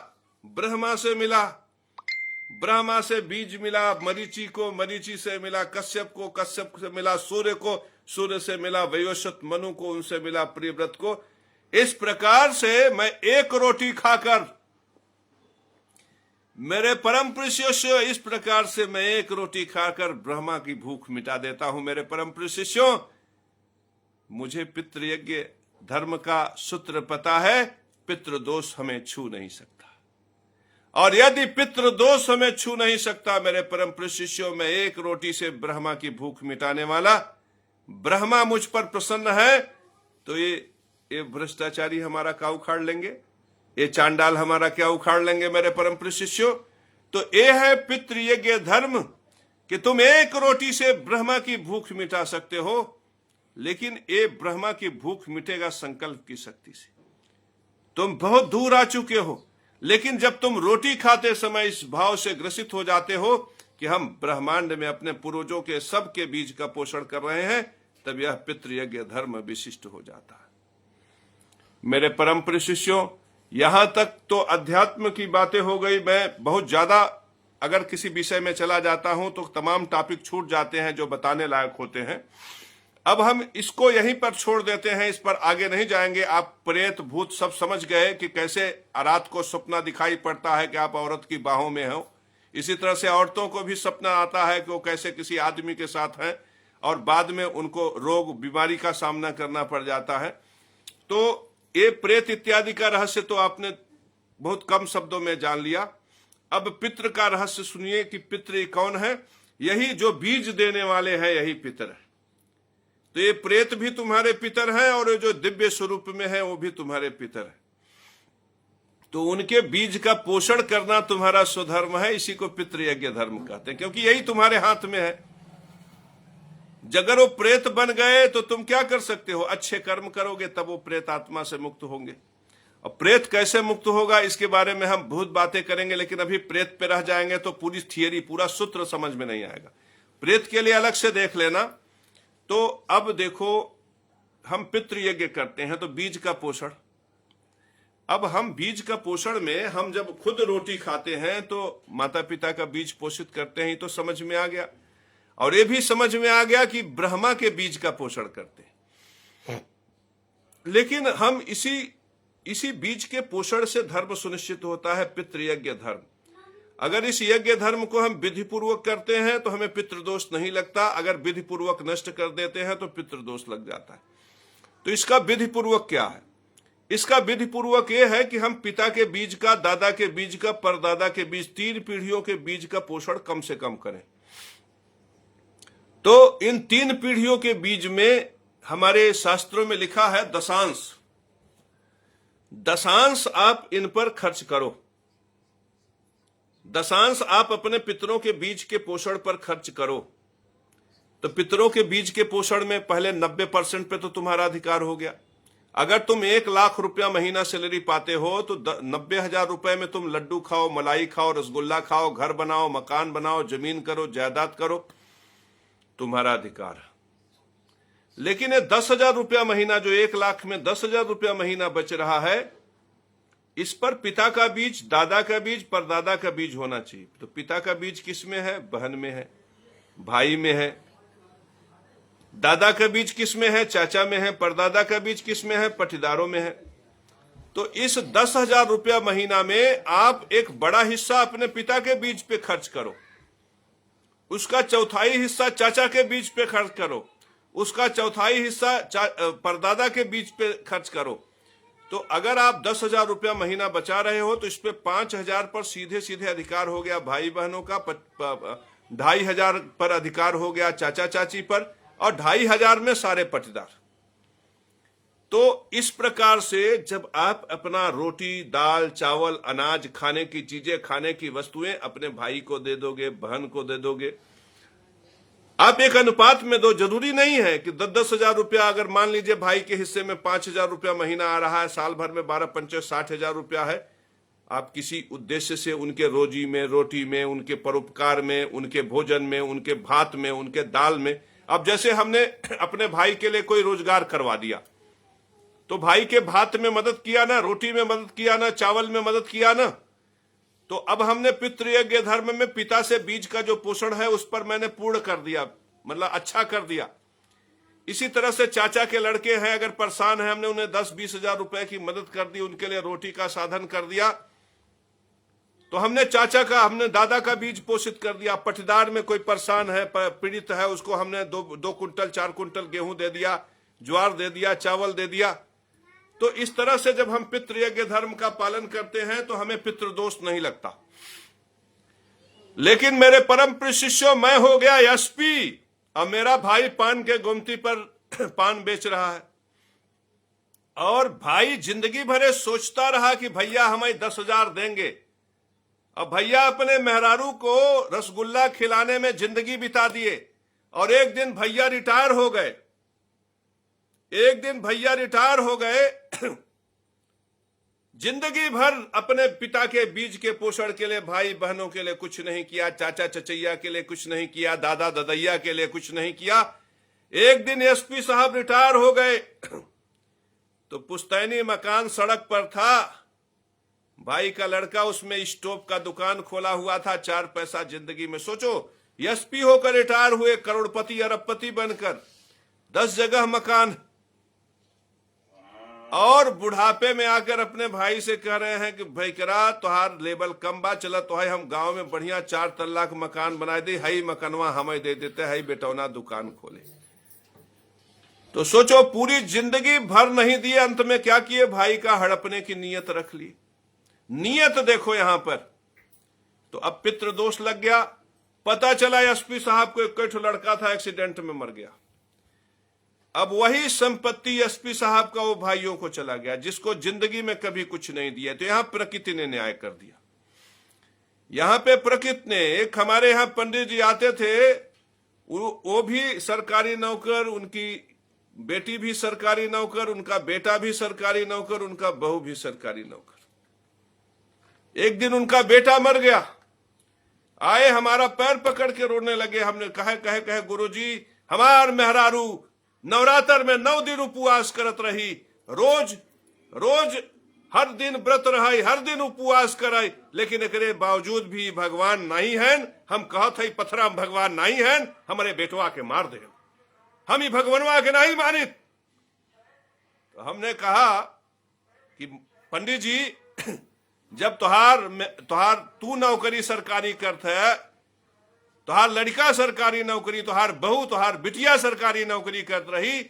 ब्रह्मा से मिला, ब्रह्मा से बीज मिला, मरीचि को मरीचि से मिला, कश्यप को कश्यप से मिला, सूर्य को सूर्य से मिला, वयोश्वत मनु को उनसे मिला, प्रियव्रत को। इस प्रकार से मैं एक रोटी खाकर, मेरे परम प्रिय शिष्यों, इस प्रकार से मैं एक रोटी खाकर ब्रह्मा की भूख मिटा देता हूं। मेरे परम प्रिय शिष्यों, मुझे पितृयज्ञ धर्म का सूत्र पता है, पितृदोष हमें छू नहीं सकता। और यदि पितृदोष हमें छू नहीं सकता, मेरे परम प्रिय शिष्यों, में एक रोटी से ब्रह्मा की भूख मिटाने वाला ब्रह्मा मुझ पर प्रसन्न है, तो ये भ्रष्टाचारी हमारा क्या उखाड़ लेंगे? ये चांडाल हमारा क्या उखाड़ लेंगे? मेरे परम प्रिय शिष्यों, तो ये है पितृयज्ञ धर्म कि तुम एक रोटी से ब्रह्मा की भूख मिटा सकते हो। लेकिन ये ब्रह्मा की भूख मिटेगा संकल्प की शक्ति से। तुम बहुत दूर आ चुके हो, लेकिन जब तुम रोटी खाते समय इस भाव से ग्रसित हो जाते हो कि हम ब्रह्मांड में अपने पूर्वजों के सबके बीज का पोषण कर रहे हैं, तब यह पितृयज्ञ धर्म विशिष्ट हो जाता है। मेरे परम प्रिय शिष्यों, यहां तक तो अध्यात्म की बातें हो गई। मैं बहुत ज्यादा अगर किसी विषय में चला जाता हूं तो तमाम टॉपिक छूट जाते हैं जो बताने लायक होते हैं। अब हम इसको यहीं पर छोड़ देते हैं, इस पर आगे नहीं जाएंगे। आप प्रेत भूत सब समझ गए कि कैसे रात को सपना दिखाई पड़ता है कि आप औरत की बाहों में हो। इसी तरह से औरतों को भी सपना आता है कि वो कैसे किसी आदमी के साथ हैं और बाद में उनको रोग बीमारी का सामना करना पड़ जाता है। तो ये प्रेत इत्यादि का रहस्य तो आपने बहुत कम शब्दों में जान लिया। अब पितृ का रहस्य सुनिए कि पितृ कौन है। यही जो बीज देने वाले हैं, यही पितर है। तो ये प्रेत भी तुम्हारे पितर हैं और जो दिव्य स्वरूप में है वो भी तुम्हारे पितर है। तो उनके बीज का पोषण करना तुम्हारा स्वधर्म है। इसी को पितृयज्ञ धर्म कहते हैं, क्योंकि यही तुम्हारे हाथ में है। अगर वो प्रेत बन गए तो तुम क्या कर सकते हो? अच्छे कर्म करोगे तब वो प्रेत आत्मा से मुक्त होंगे। और प्रेत कैसे मुक्त होगा इसके बारे में हम बहुत बातें करेंगे, लेकिन अभी प्रेत पे रह जाएंगे तो पूरी थियरी, पूरा सूत्र समझ में नहीं आएगा। प्रेत के लिए अलग से देख लेना। तो अब देखो, हम पितृयज्ञ करते हैं तो बीज का पोषण। अब हम बीज का पोषण में हम जब खुद रोटी खाते हैं तो माता पिता का बीज पोषित करते हैं, तो समझ में आ गया। और ये भी समझ में आ गया कि ब्रह्मा के बीज का पोषण करते हैं। लेकिन हम इसी बीज के पोषण से धर्म सुनिश्चित होता है, पितृयज्ञ धर्म। अगर इस यज्ञ धर्म को हम विधि पूर्वक करते हैं तो हमें पितृदोष नहीं लगता। अगर विधि पूर्वक नष्ट कर देते हैं तो पितृदोष लग जाता है। तो इसका विधि पूर्वक क्या है? इसका विधि पूर्वक यह है कि हम पिता के बीज का, दादा के बीज का, परदादा के बीज, 3 पीढ़ियों के बीज का पोषण कम से कम करें। तो इन 3 पीढ़ियों के बीज में हमारे शास्त्रों में लिखा है दशांश। दशांश आप इन पर खर्च करो। दशांश आप अपने पितरों के बीज के पोषण पर खर्च करो। तो पितरों के बीज के पोषण में पहले 90% पे तो तुम्हारा अधिकार हो गया। अगर तुम 1 लाख रुपया महीना सैलरी पाते हो तो 90,000 रुपए में तुम लड्डू खाओ, मलाई खाओ, रसगुल्ला खाओ, घर बनाओ, मकान बनाओ, जमीन करो, जायदाद करो, तुम्हारा अधिकार है। लेकिन ये 10,000 रुपया महीना, जो 1 लाख में 10,000 रुपया महीना बच रहा है, इस पर पिता का बीज, दादा का बीज, परदादा का बीज होना चाहिए। तो पिता का बीज किस में है? बहन में है, भाई में है। दादा का बीज किस में है? चाचा में है। परदादा का बीज किस में है? पटीदारों में है। तो इस 10,000 रुपया महीना में आप एक बड़ा हिस्सा अपने पिता के बीज पे खर्च करो, उसका चौथाई हिस्सा चाचा के बीज पे खर्च करो, उसका चौथाई हिस्सा परदादा के बीज पे खर्च करो। तो अगर आप 10,000 रुपया महीना बचा रहे हो तो इस पे 5,000 पर सीधे सीधे अधिकार हो गया भाई बहनों का, 2,500 पर अधिकार हो गया चाचा चाची पर, और 2,500 में सारे पटीदार। तो इस प्रकार से जब आप अपना रोटी दाल चावल अनाज खाने की चीजें खाने की वस्तुएं अपने भाई को दे दोगे, बहन को दे दोगे, आप एक अनुपात में दो। जरूरी नहीं है कि 10,000 रुपया, अगर मान लीजिए भाई के हिस्से में 5,000 रुपया महीना आ रहा है, साल भर में 12×5 60,000 रुपया है, आप किसी उद्देश्य से उनके रोजी में, रोटी में, उनके परोपकार में, उनके भोजन में, उनके भात में, उनके दाल में, अब जैसे हमने अपने भाई के लिए कोई रोजगार करवा दिया तो भाई के भात में मदद किया ना, रोटी में मदद किया ना, चावल में मदद किया ना। तो अब हमने पितृयज्ञ धर्म में पिता से बीज का जो पोषण है उस पर मैंने पूर्ण कर दिया, मतलब अच्छा कर दिया। इसी तरह से चाचा के लड़के हैं, अगर परेशान है, हमने उन्हें 10-20 हजार रुपए की मदद कर दी, उनके लिए रोटी का साधन कर दिया, तो हमने चाचा का, हमने दादा का बीज पोषित कर दिया। पटीदार में कोई परेशान है, पीड़ित है, उसको हमने 2 कुंटल 4 कुंटल गेहूं दे दिया, ज्वार दे दिया, चावल दे दिया। तो इस तरह से जब हम पितृयज्ञ धर्म का पालन करते हैं तो हमें पितृदोष नहीं लगता। लेकिन मेरे परम प्रिय शिष्यों, मैं हो गया एसपी और मेरा भाई पान के गुमती पर पान बेच रहा है, और भाई जिंदगी भरे सोचता रहा कि भैया हमें 10,000 देंगे, और भैया अपने मेहरारू को रसगुल्ला खिलाने में जिंदगी बिता दिए, और एक दिन भैया रिटायर हो गए, जिंदगी भर अपने पिता के बीज के पोषण के लिए भाई बहनों के लिए कुछ नहीं किया, चाचा चचैया के लिए कुछ नहीं किया, दादा ददैया के लिए कुछ नहीं किया। एक दिन एसपी साहब रिटायर हो गए तो पुश्तैनी मकान सड़क पर था, भाई का लड़का उसमें स्टोव का दुकान खोला हुआ था, 4 पैसा जिंदगी में। सोचो, एसपी होकर रिटायर हुए, करोड़पति अरबपति बनकर, 10 जगह मकान, और बुढ़ापे में आकर अपने भाई से कह रहे हैं कि भाई करा तोहार लेवल कम बा, चला तो है हम गांव में बढ़िया 4 तल्ला का मकान बनाए दी, हई मकनवा हमें दे देते, हई बेटौना दुकान खोले। तो सोचो, पूरी जिंदगी भर नहीं दिए, अंत में क्या किए, भाई का हड़पने की नीयत रख ली। नीयत देखो यहां पर। तो अब पितृदोष लग गया। पता चला एसपी साहब को एक लड़का था, एक्सीडेंट में मर गया। अब वही संपत्ति एसपी साहब का वो भाइयों को चला गया, जिसको जिंदगी में कभी कुछ नहीं दिया। तो यहां प्रकृति ने न्याय कर दिया। यहां पे प्रकृति ने, एक हमारे यहां पंडित जी आते थे, वो भी सरकारी नौकर, उनकी बेटी भी सरकारी नौकर, उनका बेटा भी सरकारी नौकर, उनका बहू भी सरकारी नौकर। एक दिन उनका बेटा मर गया, आए हमारा पैर पकड़ के रोने लगे। हमने कहे गुरुजी, हमार मेहरारू नवरात्र में 9 दिन उपवास करत रही, रोज हर दिन व्रत रही, हर दिन उपवास कराई, लेकिन एकरे बावजूद भी भगवान नहीं है। हम कहत है पथरा भगवान नहीं है, हमारे बेटवा के मार दे, हम ही भगवानवा के नहीं मानित। तो हमने कहा कि पंडित जी, जब तू नौकरी सरकारी करत है, तुहार लड़का सरकारी नौकरी, तुहार बहू, तुहार बिटिया सरकारी नौकरी करत रही,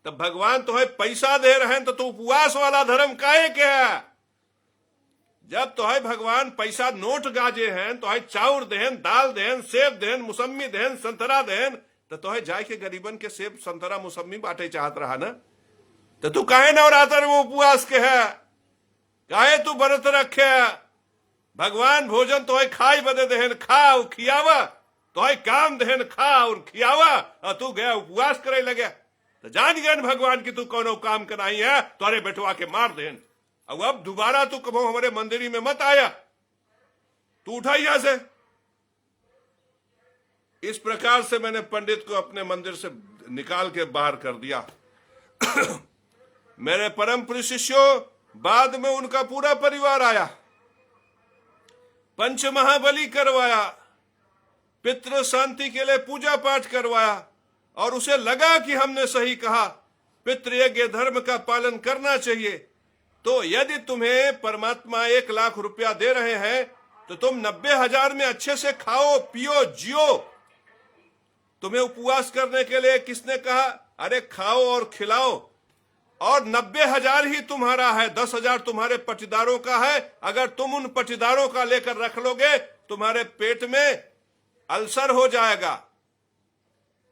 तब भगवान तुम्हें पैसा दे रहे हैं, तो तू उपवास वाला धर्म काहे के है? जब तुम्हें भगवान पैसा नोट गाजे हैं, तुम्हें चाउर देहन, दाल देहन, सेब देहन, मुसम्मी देहन, संतरा देहन, तो तुम्हें जाए के गरीबन के सेब संतरा मुसम्मी बांटे चाहत रहा ना। तो तू काहे नवरात्र में उपवास के है, काहे तू व्रत रखे? भगवान भोजन तुम्हें खाई बदे देहन, खा खियावा, तो है काम देहन, खा और खियावा, और तू गया उपवास करे लगे। तो जान गए भगवान की तू कोनो काम कराई है, तोरे बेटवा के मार देहन। अब दोबारा तू कबो हमारे मंदिरी में मत आया, तू उठा यहां से। इस प्रकार से मैंने पंडित को अपने मंदिर से निकाल के बाहर कर दिया। मेरे परम प्रिय शिष्यों, बाद में उनका पूरा परिवार आया, पंच महाबली करवाया, पितृ शांति के लिए पूजा पाठ करवाया, और उसे लगा कि हमने सही कहा, पितृयज्ञ धर्म का पालन करना चाहिए। तो यदि तुम्हें परमात्मा 1,00,000 रुपया दे रहे हैं तो तुम 90,000 में अच्छे से खाओ, पियो, जियो। तुम्हें उपवास करने के लिए किसने कहा? अरे खाओ और खिलाओ। और 90,000 ही तुम्हारा है, 10,000 तुम्हारे पटीदारों का है। अगर तुम उन पटीदारों का लेकर रख लोगे, तुम्हारे पेट में अल्सर हो जाएगा,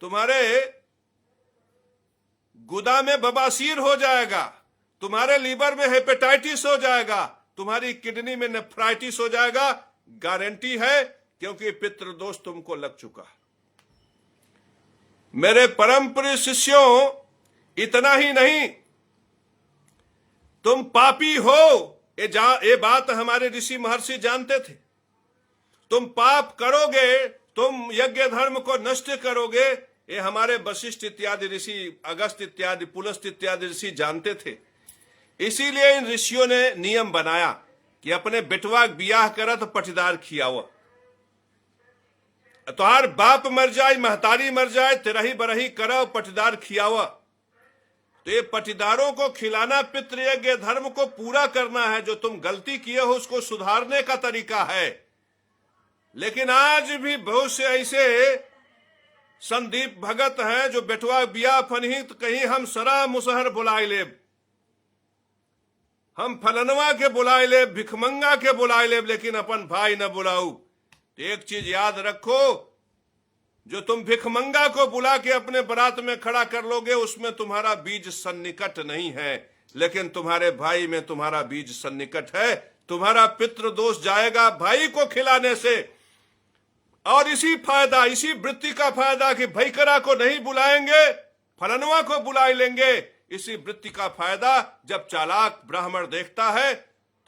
तुम्हारे गुदा में बवासीर हो जाएगा, तुम्हारे लीवर में हेपेटाइटिस हो जाएगा, तुम्हारी किडनी में नेफ्राइटिस हो जाएगा। गारंटी है, क्योंकि पितृदोष तुमको लग चुका। मेरे परम प्रिय शिष्यों, इतना ही नहीं, तुम पापी हो, ये बात हमारे ऋषि महर्षि जानते थे। तुम पाप करोगे, तुम यज्ञ धर्म को नष्ट करोगे, ये हमारे वशिष्ठ इत्यादि ऋषि, अगस्त इत्यादि, पुलस्त इत्यादि ऋषि जानते थे। इसीलिए इन ऋषियों ने नियम बनाया कि अपने बेटवा ब्याह करा तो पटीदार खियाओ। तुहार बाप मर जाए, महतारी मर जाए, तिरही बरही करो, पटीदार खियाओ। तो ये पटीदारों को खिलाना पितृयज्ञ धर्म को पूरा करना है। जो तुम गलती किए हो उसको सुधारने का तरीका है। लेकिन आज भी बहुत से ऐसे संदीप भगत हैं जो बेटवा बिया फनहित कहीं हम सरा मुसहर बुलाए ले, हम फलनवा के बुलाए ले, भिखमंगा के बुलाए ले, लेकिन अपन भाई न बुलाऊ। तो एक चीज याद रखो, जो तुम भिखमंगा को बुला के अपने बारात में खड़ा कर लोगे, उसमें तुम्हारा बीज सन्निकट नहीं है, लेकिन तुम्हारे भाई में तुम्हारा बीज सन्निकट है। तुम्हारा पितृदोष जाएगा भाई को खिलाने से। और इसी फायदा, इसी वृत्ति का फायदा कि भैकरा को नहीं बुलाएंगे, फलनवा को बुला लेंगे, इसी वृत्ति का फायदा जब चालाक ब्राह्मण देखता है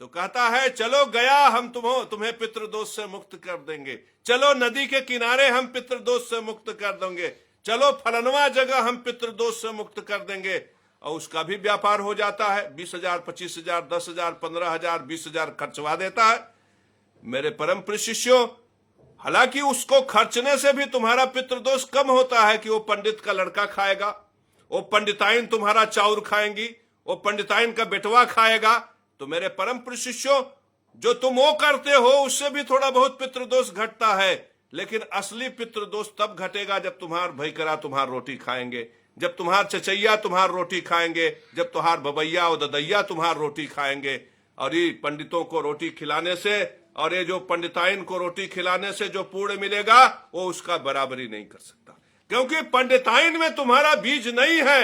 तो कहता है चलो गया, हम तुम्हें पितृदोष से मुक्त कर देंगे, चलो नदी के किनारे हम पितृदोष से मुक्त कर देंगे, चलो फलनवा जगह हम पितृदोष से मुक्त कर देंगे। और उसका भी व्यापार हो जाता है। 20,000, 25,000, 10,000, 15,000, 20,000 खर्चवा देता है। मेरे परम प्रिय शिष्यों, हालांकि उसको खर्चने से भी तुम्हारा पितृदोष कम होता है कि वो पंडित का लड़का खाएगा, वो पंडिताइन तुम्हारा चाउर खाएंगी, वो पंडिताइन का बेटवा खाएगा। तो मेरे परम प्रिय शिष्यों, जो तुम वो करते हो उससे भी थोड़ा बहुत पितृदोष घटता है। लेकिन असली पितृदोष तब घटेगा जब तुम्हार भैकरा तुम्हार रोटी खाएंगे, जब तुम्हार चचैया तुम्हार रोटी खाएंगे, जब तुम्हार बबैया और ददैया तुम्हार रोटी खाएंगे। और ये पंडितों को रोटी खिलाने से और ये जो पंडिताइन को रोटी खिलाने से जो पुण्य मिलेगा वो उसका बराबरी नहीं कर सकता, क्योंकि पंडिताइन में तुम्हारा बीज नहीं है,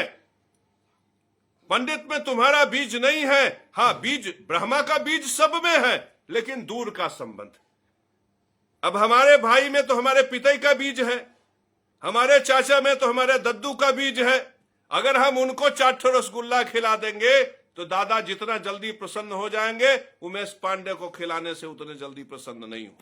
पंडित में तुम्हारा बीज नहीं है। हाँ, बीज ब्रह्मा का बीज सब में है, लेकिन दूर का संबंध। अब हमारे भाई में तो हमारे पिता का बीज है, हमारे चाचा में तो हमारे दद्दू का बीज है। अगर हम उनको 4 रसगुल्ला खिला देंगे तो दादा जितना जल्दी प्रसन्न हो जाएंगे, उमेश पांडे को खिलाने से उतने जल्दी प्रसन्न नहीं हो।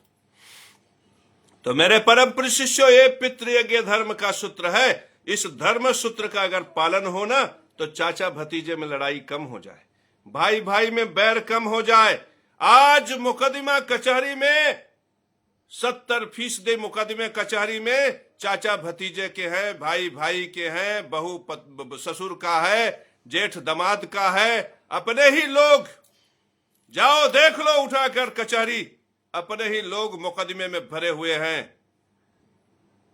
तो मेरे परम प्रिय शिष्यों, ये पितृयज्ञ धर्म का सूत्र है। इस धर्म सूत्र का अगर पालन हो ना, तो चाचा भतीजे में लड़ाई कम हो जाए, भाई भाई में बैर कम हो जाए। आज मुकदमा कचहरी में 70% मुकदमे कचहरी में चाचा भतीजे के हैं, भाई भाई के हैं, बहू ससुर का है, जेठ दामाद का है, अपने ही लोग। जाओ देख लो उठाकर कचहरी, अपने ही लोग मुकदमे में भरे हुए हैं।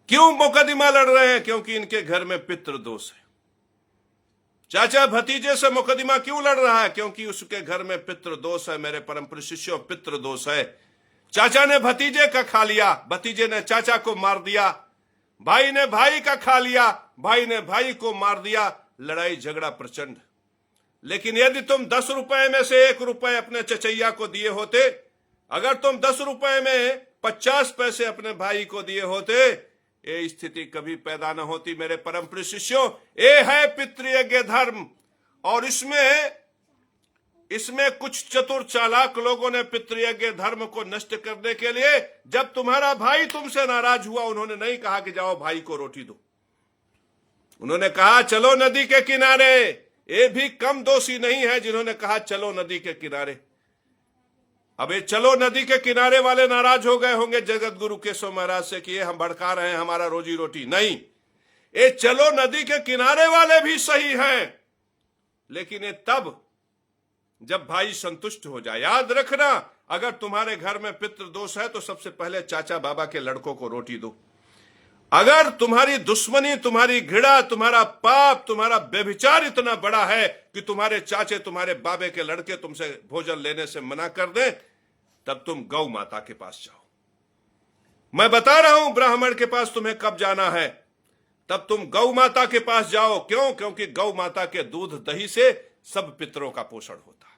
क्यों मुकदमा लड़ रहे हैं? क्योंकि इनके घर में पितृदोष है। चाचा भतीजे से मुकदमा क्यों लड़ रहा है? क्योंकि उसके घर में पितृदोष है। मेरे परम प्रिय शिष्यों, पितृदोष है। चाचा ने भतीजे का खा लिया, भतीजे ने चाचा को मार दिया, भाई ने भाई का खा लिया, भाई ने भाई को मार दिया, लड़ाई झगड़ा प्रचंड। लेकिन यदि तुम 10 रुपए में से 1 रुपए अपने चचैया को दिए होते, अगर तुम 10 रुपए में 50 पैसे अपने भाई को दिए होते, ये स्थिति कभी पैदा न होती। मेरे परम प्रिय शिष्यों, ये है पितृयज्ञ धर्म। और इसमें कुछ चतुर चालाक लोगों ने पितृयज्ञ धर्म को नष्ट करने के लिए, जब तुम्हारा भाई तुमसे नाराज हुआ, उन्होंने नहीं कहा कि जाओ भाई को रोटी दो, उन्होंने कहा चलो नदी के किनारे। ये भी कम दोषी नहीं है जिन्होंने कहा चलो नदी के किनारे। अब ये चलो नदी के किनारे वाले नाराज हो गए होंगे जगत गुरु केशव महाराज से कि ये हम भड़का रहे हैं हमारा रोजी रोटी। नहीं, ये चलो नदी के किनारे वाले भी सही हैं, लेकिन ये तब जब भाई संतुष्ट हो जाए। याद रखना, अगर तुम्हारे घर में पितृ दोष है तो सबसे पहले चाचा बाबा के लड़कों को रोटी दो। अगर तुम्हारी दुश्मनी, तुम्हारी घृणा, तुम्हारा पाप, तुम्हारा व्यभिचार इतना बड़ा है कि तुम्हारे चाचे, तुम्हारे बाबे के लड़के तुमसे भोजन लेने से मना कर दें, तब तुम गौ माता के पास जाओ। मैं बता रहा हूं ब्राह्मण के पास तुम्हें कब जाना है, तब तुम गौ माता के पास जाओ। क्यों? क्योंकि गौ माता के दूध दही से सब पितरों का पोषण होता है।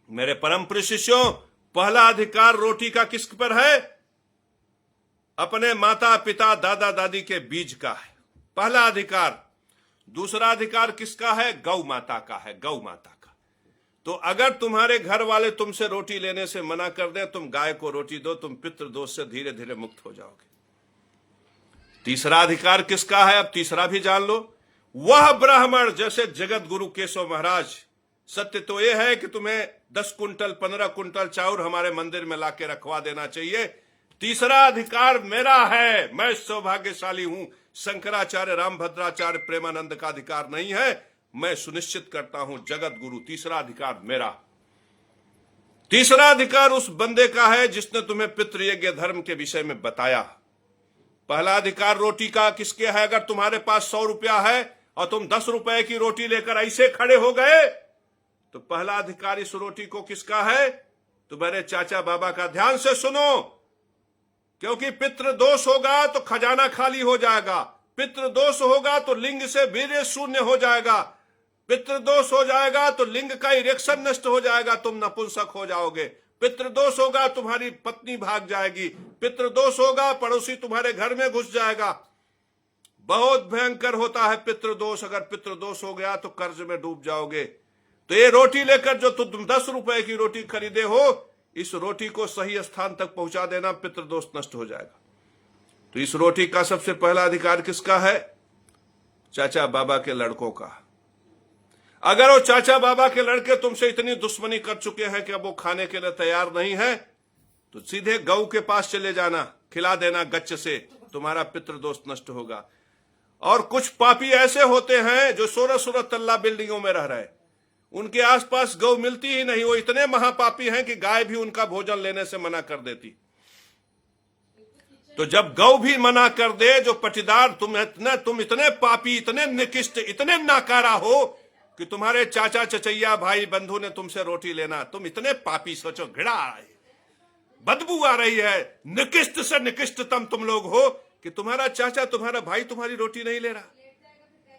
मेरे परम प्रिय शिष्यों, पहला अधिकार रोटी का किस पर है? अपने माता पिता दादा दादी के बीज का है, पहला अधिकार। दूसरा अधिकार किसका है? गौ माता का है, गौ माता का। तो अगर तुम्हारे घर वाले तुमसे रोटी लेने से मना कर दें, तुम गाय को रोटी दो, तुम पितृ दोष से धीरे धीरे मुक्त हो जाओगे। तीसरा अधिकार किसका है? अब तीसरा भी जान लो। वह ब्राह्मण, जैसे जगत गुरु केशव महाराज, सत्य तो यह है कि तुम्हें 10 कुंटल 15 कुंटल चाउर हमारे मंदिर में लाके रखवा देना चाहिए। तीसरा अधिकार मेरा है, मैं सौभाग्यशाली हूं। शंकराचार्य, रामभद्राचार्य, प्रेमानंद का अधिकार नहीं है। मैं सुनिश्चित करता हूं जगत गुरु, तीसरा अधिकार मेरा। तीसरा अधिकार उस बंदे का है जिसने तुम्हें पितृयज्ञ धर्म के विषय में बताया। पहला अधिकार रोटी का किसके है? अगर तुम्हारे पास 100 रुपया है और तुम 10 रुपए की रोटी लेकर ऐसे खड़े हो गए, तो पहला अधिकार इस रोटी को किसका है? तुम्हारे चाचा बाबा का। ध्यान से सुनो, क्योंकि पितृ दोष होगा तो खजाना खाली हो जाएगा, पितृ दोष होगा तो लिंग से वीर्य शून्य हो जाएगा, पितृ दोष हो जाएगा तो लिंग का इरेक्शन नष्ट हो जाएगा, तुम नपुंसक हो जाओगे। पितृ दोष होगा तुम्हारी पत्नी भाग जाएगी, पितृ दोष होगा पड़ोसी तुम्हारे घर में घुस जाएगा। बहुत भयंकर होता है पितृ दोष। अगर पितृ दोष हो गया तो कर्ज में डूब जाओगे। तो ये रोटी लेकर जो तुम 10 रुपए की रोटी खरीदे हो, इस रोटी को सही स्थान तक पहुंचा देना, पितृदोष नष्ट हो जाएगा। तो इस रोटी का सबसे पहला अधिकार किसका है? चाचा बाबा के लड़कों का। अगर वो चाचा बाबा के लड़के तुमसे इतनी दुश्मनी कर चुके हैं कि अब वो खाने के लिए तैयार नहीं है, तो सीधे गऊ के पास चले जाना, खिला देना गच्छ से, तुम्हारा पितृदोष नष्ट होगा। और कुछ पापी ऐसे होते हैं जो 16-16 तल्ला बिल्डिंगों में रह रहे, उनके आसपास गौ मिलती ही नहीं। वो इतने महापापी हैं कि गाय भी उनका भोजन लेने से मना कर देती। तो जब गौ भी मना कर दे, जो पटीदार, तुम इतने पापी, इतने निकृष्ट, इतने नाकारा हो कि तुम्हारे चाचा चचैया भाई बंधु ने तुमसे रोटी लेना, तुम इतने पापी, सोचो घृणा आ रही, बदबू आ रही है, निकृष्ट से निकृष्टतम तुम लोग हो कि तुम्हारा चाचा, तुम्हारा भाई तुम्हारी रोटी नहीं ले रहा।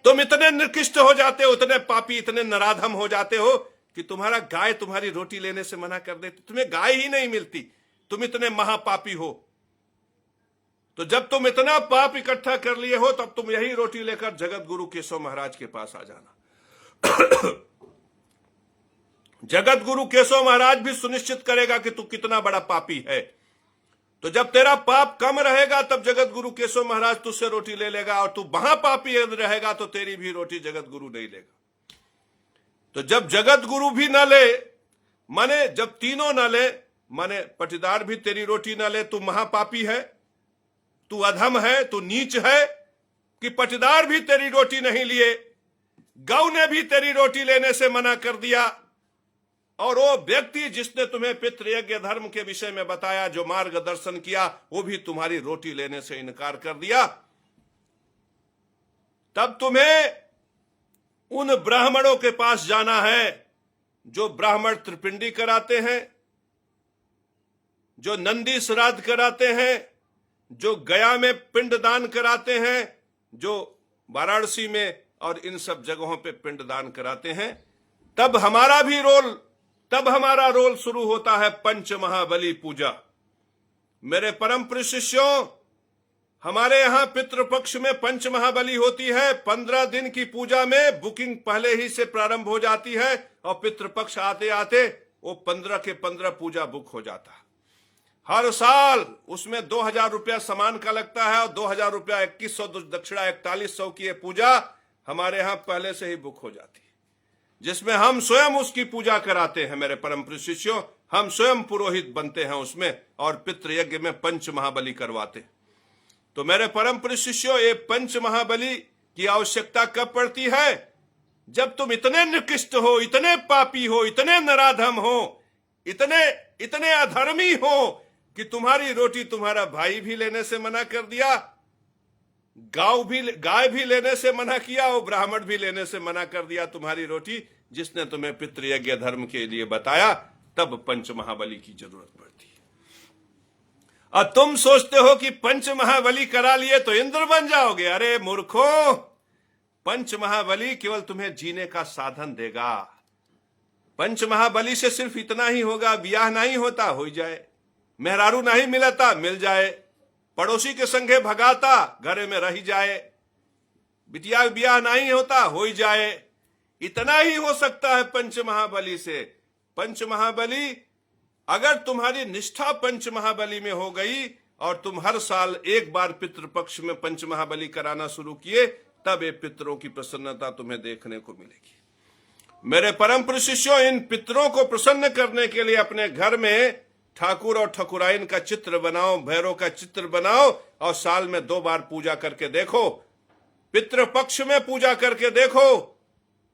तुम इतने निकृष्ट हो जाते हो, इतने पापी, इतने नराधम हो जाते हो कि तुम्हारा गाय तुम्हारी रोटी लेने से मना कर देती, तुम्हें गाय ही नहीं मिलती, तुम इतने महापापी हो। तो जब तुम इतना पाप इकट्ठा कर लिए हो, तब तुम यही रोटी लेकर जगत गुरु केशव महाराज के पास आ जाना। जगत गुरु केशव महाराज भी सुनिश्चित करेगा कि तू कितना बड़ा पापी है। तो जब तेरा पाप कम रहेगा, तब जगत गुरु केशव महाराज तुझसे रोटी ले लेगा, और तू महापापी रहेगा तो तेरी भी रोटी जगत गुरु नहीं लेगा। तो जब जगत गुरु भी न ले, माने जब तीनों न ले, माने पटीदार भी तेरी रोटी न ले, तू महापापी है, तू अधम है, तू नीच है, कि पटीदार भी तेरी रोटी नहीं लिए, गौ ने भी तेरी रोटी लेने से मना कर दिया, और वो व्यक्ति जिसने तुम्हें पितृयज्ञ धर्म के विषय में बताया, जो मार्गदर्शन किया, वो भी तुम्हारी रोटी लेने से इनकार कर दिया। तब तुम्हें उन ब्राह्मणों के पास जाना है जो ब्राह्मण त्रिपिंडी कराते हैं, जो नंदी श्राद्ध कराते हैं, जो गया में पिंडदान कराते हैं, जो वाराणसी में और इन सब जगहों पे पिंडदान कराते हैं। तब हमारा रोल शुरू होता है पंच महाबली पूजा। मेरे परम प्रिय शिष्यों, हमारे यहां पितृपक्ष में पंच महाबली होती है। 15 दिन की पूजा में बुकिंग पहले ही से प्रारंभ हो जाती है, और पितृपक्ष आते आते वो 15 के 15 पूजा बुक हो जाता है। हर साल उसमें 2000 रुपया सामान का लगता है, और 2000 रुपया 2100 दक्षिणा 4100 की ये पूजा हमारे यहां पहले से ही बुक हो जाती है, जिसमें हम स्वयं उसकी पूजा कराते हैं। मेरे परम प्रिय शिष्यों, हम स्वयं पुरोहित बनते हैं उसमें, और पितृयज्ञ में पंच महाबली करवाते हैं। तो मेरे परम प्रिय शिष्यों, ये पंच महाबली की आवश्यकता कब पड़ती है? जब तुम इतने निकृष्ट हो, इतने पापी हो, इतने नराधम हो, इतने इतने अधर्मी हो कि तुम्हारी रोटी तुम्हारा भाई भी लेने से मना कर दिया, गाय भी लेने से मना किया और ब्राह्मण भी लेने से मना कर दिया तुम्हारी रोटी, जिसने तुम्हें पितृयज्ञ धर्म के लिए बताया, तब पंच महाबली की जरूरत पड़ती है। और तुम सोचते हो कि पंच महाबली करा लिए तो इंद्र बन जाओगे। अरे मूर्खो, पंच महाबली केवल तुम्हें जीने का साधन देगा। पंच महाबली से सिर्फ इतना ही होगा, ब्याह नहीं होता हो जाए, मेहरारू नहीं मिलता मिल जाए, पड़ोसी के संगे भगाता घरे में रह जाए, बिटिया ब्याह नहीं होता हो जाए। इतना ही हो सकता है पंच महाबली से। पंच महाबली, अगर तुम्हारी निष्ठा पंच महाबली में हो गई और तुम हर साल एक बार पितृपक्ष में पंच महाबली कराना शुरू किए, तब ये पितरों की प्रसन्नता तुम्हें देखने को मिलेगी। मेरे परम प्रिय शिष्यों, इन पितरों को प्रसन्न करने के लिए अपने घर में ठाकुर और ठकुराइन का चित्र बनाओ, भैरव का चित्र बनाओ और साल में 2 बार पूजा करके देखो। पितृपक्ष में पूजा करके देखो,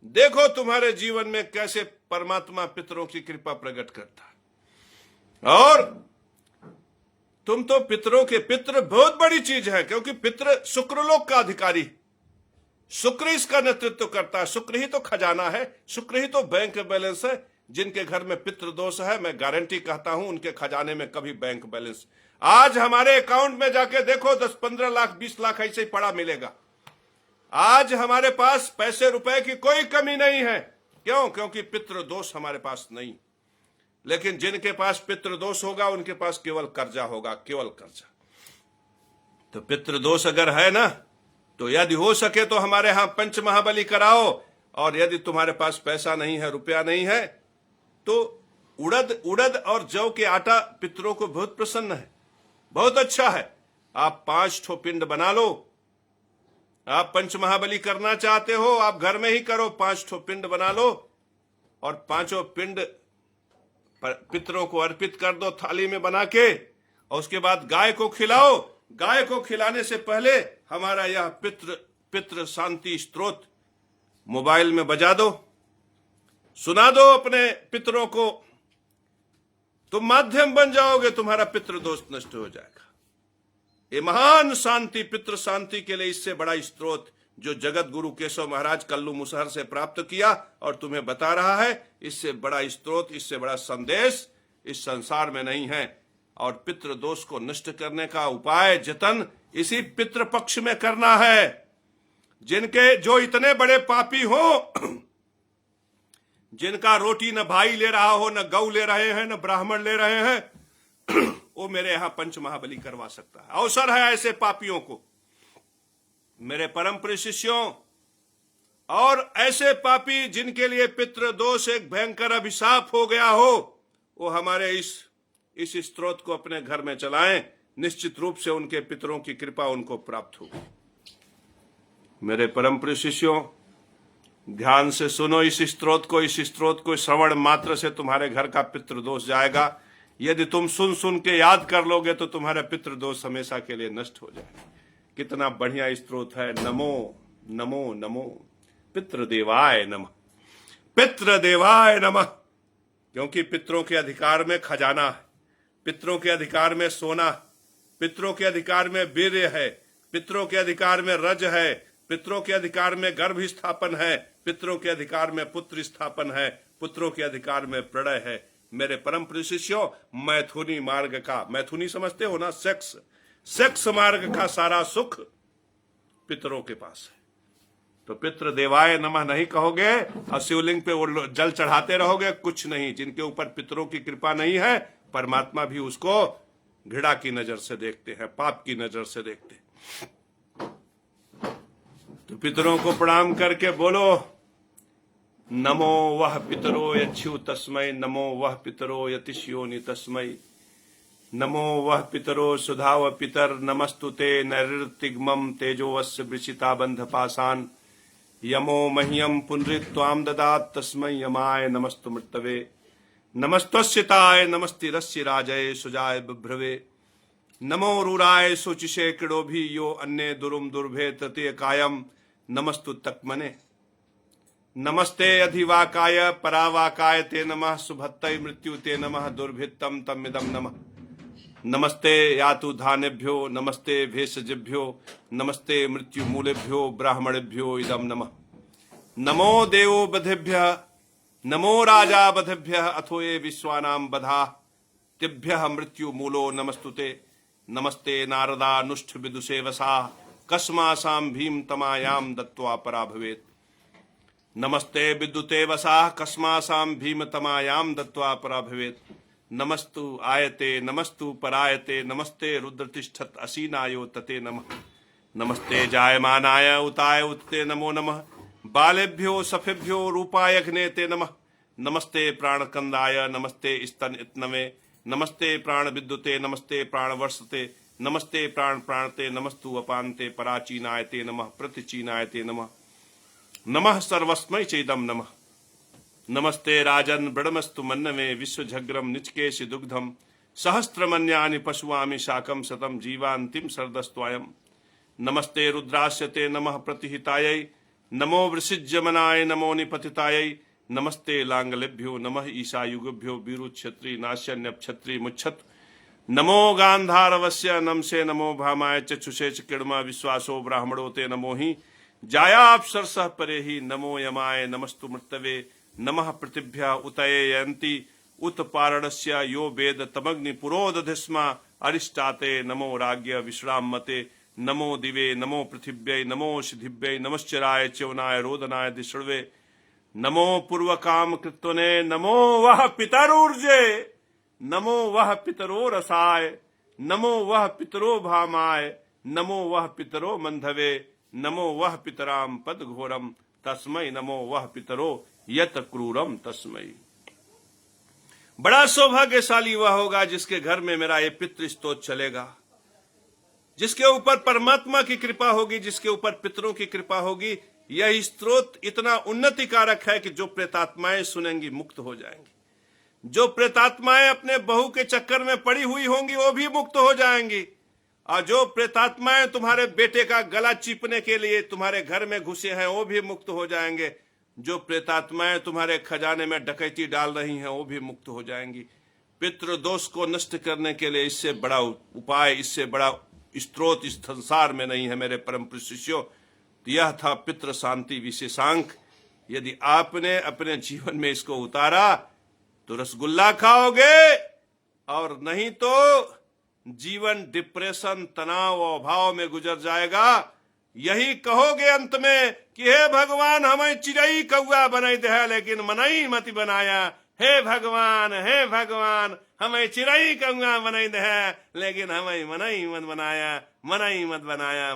देखो तुम्हारे जीवन में कैसे परमात्मा पितरों की कृपा प्रकट करता है। और तुम तो पितृ बहुत बड़ी चीज है, क्योंकि पितृ शुक्रलोक का अधिकारी, शुक्र इसका नेतृत्व करता है। शुक्र ही तो खजाना है, शुक्र ही तो बैंक बैलेंस है। जिनके घर में पितृ दोष है, मैं गारंटी कहता हूं उनके खजाने में कभी बैंक बैलेंस, आज हमारे अकाउंट में जाके देखो 10-15 लाख 20 लाख ऐसे ही पड़ा मिलेगा। आज हमारे पास पैसे रुपए की कोई कमी नहीं है। क्यों? क्योंकि पितृ दोष हमारे पास नहीं। लेकिन जिनके पास पितृ दोष होगा उनके पास केवल कर्जा होगा, केवल कर्जा। तो पितृ दोष अगर है ना, तो यदि हो सके तो हमारे यहां पंच महाबली कराओ। और यदि तुम्हारे पास पैसा नहीं है, रुपया नहीं है, तो उड़द और जौ के आटा पितरों को बहुत प्रसन्न है, बहुत अच्छा है। आप 5 ठो पिंड बना लो। आप पंच महाबली करना चाहते हो, आप घर में ही करो, 5 ठो पिंड बना लो और 5 पिंड पितरों को अर्पित कर दो थाली में बना के, और उसके बाद गाय को खिलाओ। गाय को खिलाने से पहले हमारा यह पितृ शांति स्तोत्र मोबाइल में बजा दो, सुना दो अपने पितरों को। तुम माध्यम बन जाओगे, तुम्हारा पितृ दोष नष्ट हो जाएगा। ये महान शांति, पितृ शांति के लिए इससे बड़ा स्तोत्र जो जगत गुरु केशव महाराज कल्लू मुसहर से प्राप्त किया और तुम्हें बता रहा है, इससे बड़ा स्तोत्र, इससे बड़ा संदेश इस संसार में नहीं है। और पितृ दोष को नष्ट करने का उपाय, जतन इसी पितृ पक्ष में करना है। जिनके जो इतने बड़े पापी हो, जिनका रोटी न भाई ले रहा हो, न गौ ले रहे हैं, न ब्राह्मण ले रहे हैं, वो मेरे यहां पंच महाबली करवा सकता है। अवसर है ऐसे पापियों को। मेरे परम प्रिय शिष्यों, और ऐसे पापी जिनके लिए पितृ दोष एक भयंकर अभिशाप हो गया हो, वो हमारे इस स्तोत्र को अपने घर में चलाएं। निश्चित रूप से उनके पितरों की कृपा उनको प्राप्त होगी। मेरे परम प्रिय शिष्यों, ध्यान से सुनो इस स्तोत्र को श्रवण मात्र से तुम्हारे घर का पितृ दोष जाएगा। यदि तुम सुन के याद कर लोगे तो तुम्हारा पितृ दोष हमेशा के लिए नष्ट हो जाएगा। कितना बढ़िया स्तोत्र है। नमो नमो नमो पितृदेवाय नमः, पितृदेवाय नमः। क्योंकि पितरों के अधिकार में खजाना है, पितरों के अधिकार में सोना, पितरों के अधिकार में वीर्य है, पितरों के अधिकार में रज है, पितरों के अधिकार में गर्भ स्थापन है, पितरों के अधिकार में पुत्र स्थापन है, पुत्रों के अधिकार में प्रणय है। मेरे परम प्रिय शिष्यों, मैथुनी मार्ग का, मैथुनी समझते हो ना, सेक्स मार्ग का सारा सुख पितरों के पास है। तो पितृ देवाय नमः नहीं कहोगे और शिवलिंग पे वो जल चढ़ाते रहोगे, कुछ नहीं। जिनके ऊपर पितरों की कृपा नहीं है, परमात्मा भी उसको घृणा की नजर से देखते हैं, पाप की नजर से देखते हैं। तो पितरों को प्रणाम करके बोलो, नमो वह पितरो यच्छु तस्मै, नमो वह पितरो यतिष्योनि तस्मै, नमो वह पितरो सुधाव पितर, नमस्तुते नैर्तिग्मं तेजोवस्य वृषिता बंध पासान, यमो मह्यम पुनरित्वाम ददात तस्मै यमाय नमस्तु मृतवे, नमस्तस्यताय नमस्तिरस्य राजय सुजाय बिभ्रवे, नमो रूराय शुचिषे क्रीडोभि यो अन्ये दुरुम दुर्भे तृतीय कायम, नमस्तु तक्मने। नमस्ते अधिवाकाय परावाकाय ते नमः सुभत्तै मृत्यु ते नमः दुर्भित्तम तमिदम नमः नमस्ते यातु धानेभ्यो नमस्ते भेषजेभ्यो नमस्ते मृत्यु मूलेभ्यो ब्राह्मणेभ्यो इदम नमः नमो देवो बधेभ्यः नमो राजा बधेभ्यः अथो ये विश्वानां बधा तेभ्यः मृत्यु मूलो नमस्तुते नमस्ते नारदा नुष्ठ विदुषे वसा कस्मासां भीम तमायां दत्त्वा परा भवेत् नमस्ते विद्युते वसा कस्मासां भीम तमायां दत्त्वा परा भवेत् नमस्तु आयते नमस्तु परायते नमस्ते रुद्रतिष्ठत् असीनायो तते नमः नमस्ते जायमानाय उताय उत्ते नमो नमः बालेभ्यो सफेभ्यो रूपाय घ्ने ते नमः नमस्ते प्राणकंदाय नमस्ते स्तन इत्नवे नमस्ते प्राण विद्युते नमस्ते प्राण वर्षते नमस्ते प्राण प्राणते नमस्तु अपान्ते पराचीनाय ते नमः प्रतिचीनाय ते नमः नमः सर्वस्मै चेदम नमः नमस्ते राजन ब्रडमस्तु मन्नवे विश्वझग्रम निचकेशि दुग्धम सहस्रमन्यानि पशुआमि शाकम शतम जीवान्तिम शरदस्त्वायम नमस्ते रुद्रास्य ते नमः प्रतिहितायै नमो वृषिज्यमनाय नमो निपतितायै नमस्ते लांगलेभ्यो नमः ईशायुगभ्यो वीरुक्षत्री नाश्यन्यक्षत्री मुच्छत नमो गांधारवस्य नमसे नमो भामाय चक्षुषे च किड़मा विश्वासो ब्राह्मणो ते नमो हि जायाप्सरसः परे हि नमो यमाय नमस्तु मृतवे नमः पृथिभ्या उतयन्ति उत्पारणस्य यो वेद तमग्नि पुरोदधिस्मा अरिष्टाते नमो राज्ञ विश्रामते नमो दिवे नमो पृथिव्यै नमो सिद्धिभ्यै नमश्चराय च्यवनाय रोदनाय दिशृवे नमो पूर्वकाम कृत्वने नमो वह पितरूर्जे नमो वह पितरो रसाय नमो वह पितरो भामाय नमो वह पितरो मंधवे नमो वह पितराम पद घोरम तस्मै नमो वह पितरो यत क्रूरम तस्मै। बड़ा सौभाग्यशाली वह होगा जिसके घर में मेरा ये पितृ स्तोत्र चलेगा, जिसके ऊपर परमात्मा की कृपा होगी, जिसके ऊपर पितरों की कृपा होगी। यह स्त्रोत इतना उन्नतिकारक है कि जो प्रेतात्माएं सुनेंगी मुक्त हो जाएंगी, जो प्रेतात्माएं अपने बहू के चक्कर में पड़ी हुई होंगी वो भी मुक्त हो जाएंगी, और जो प्रेतात्माएं तुम्हारे बेटे का गला चीपने के लिए तुम्हारे घर में घुसे हैं वो भी मुक्त हो जाएंगे, जो प्रेतात्माएं तुम्हारे खजाने में डकैती डाल रही हैं वो भी मुक्त हो जाएंगी। पितृ दोष को नष्ट करने के लिए इससे बड़ा उपाय, इससे बड़ा स्त्रोत इस संसार में नहीं है मेरे परम शिष्यों। यह था पितृ शांति विशेषांक। यदि आपने अपने जीवन में इसको उतारा तो रसगुल्ला खाओगे, और नहीं तो जीवन डिप्रेशन, तनाव और अभाव में गुजर जाएगा। यही कहोगे अंत में कि हे भगवान हमें चिड़ई कौआ बनाई दे लेकिन मनई मत बनाया। हे भगवान हमें चिड़ई कौआ बनाई दे लेकिन हमें मनई मत बनाया, मनई मत बनाया।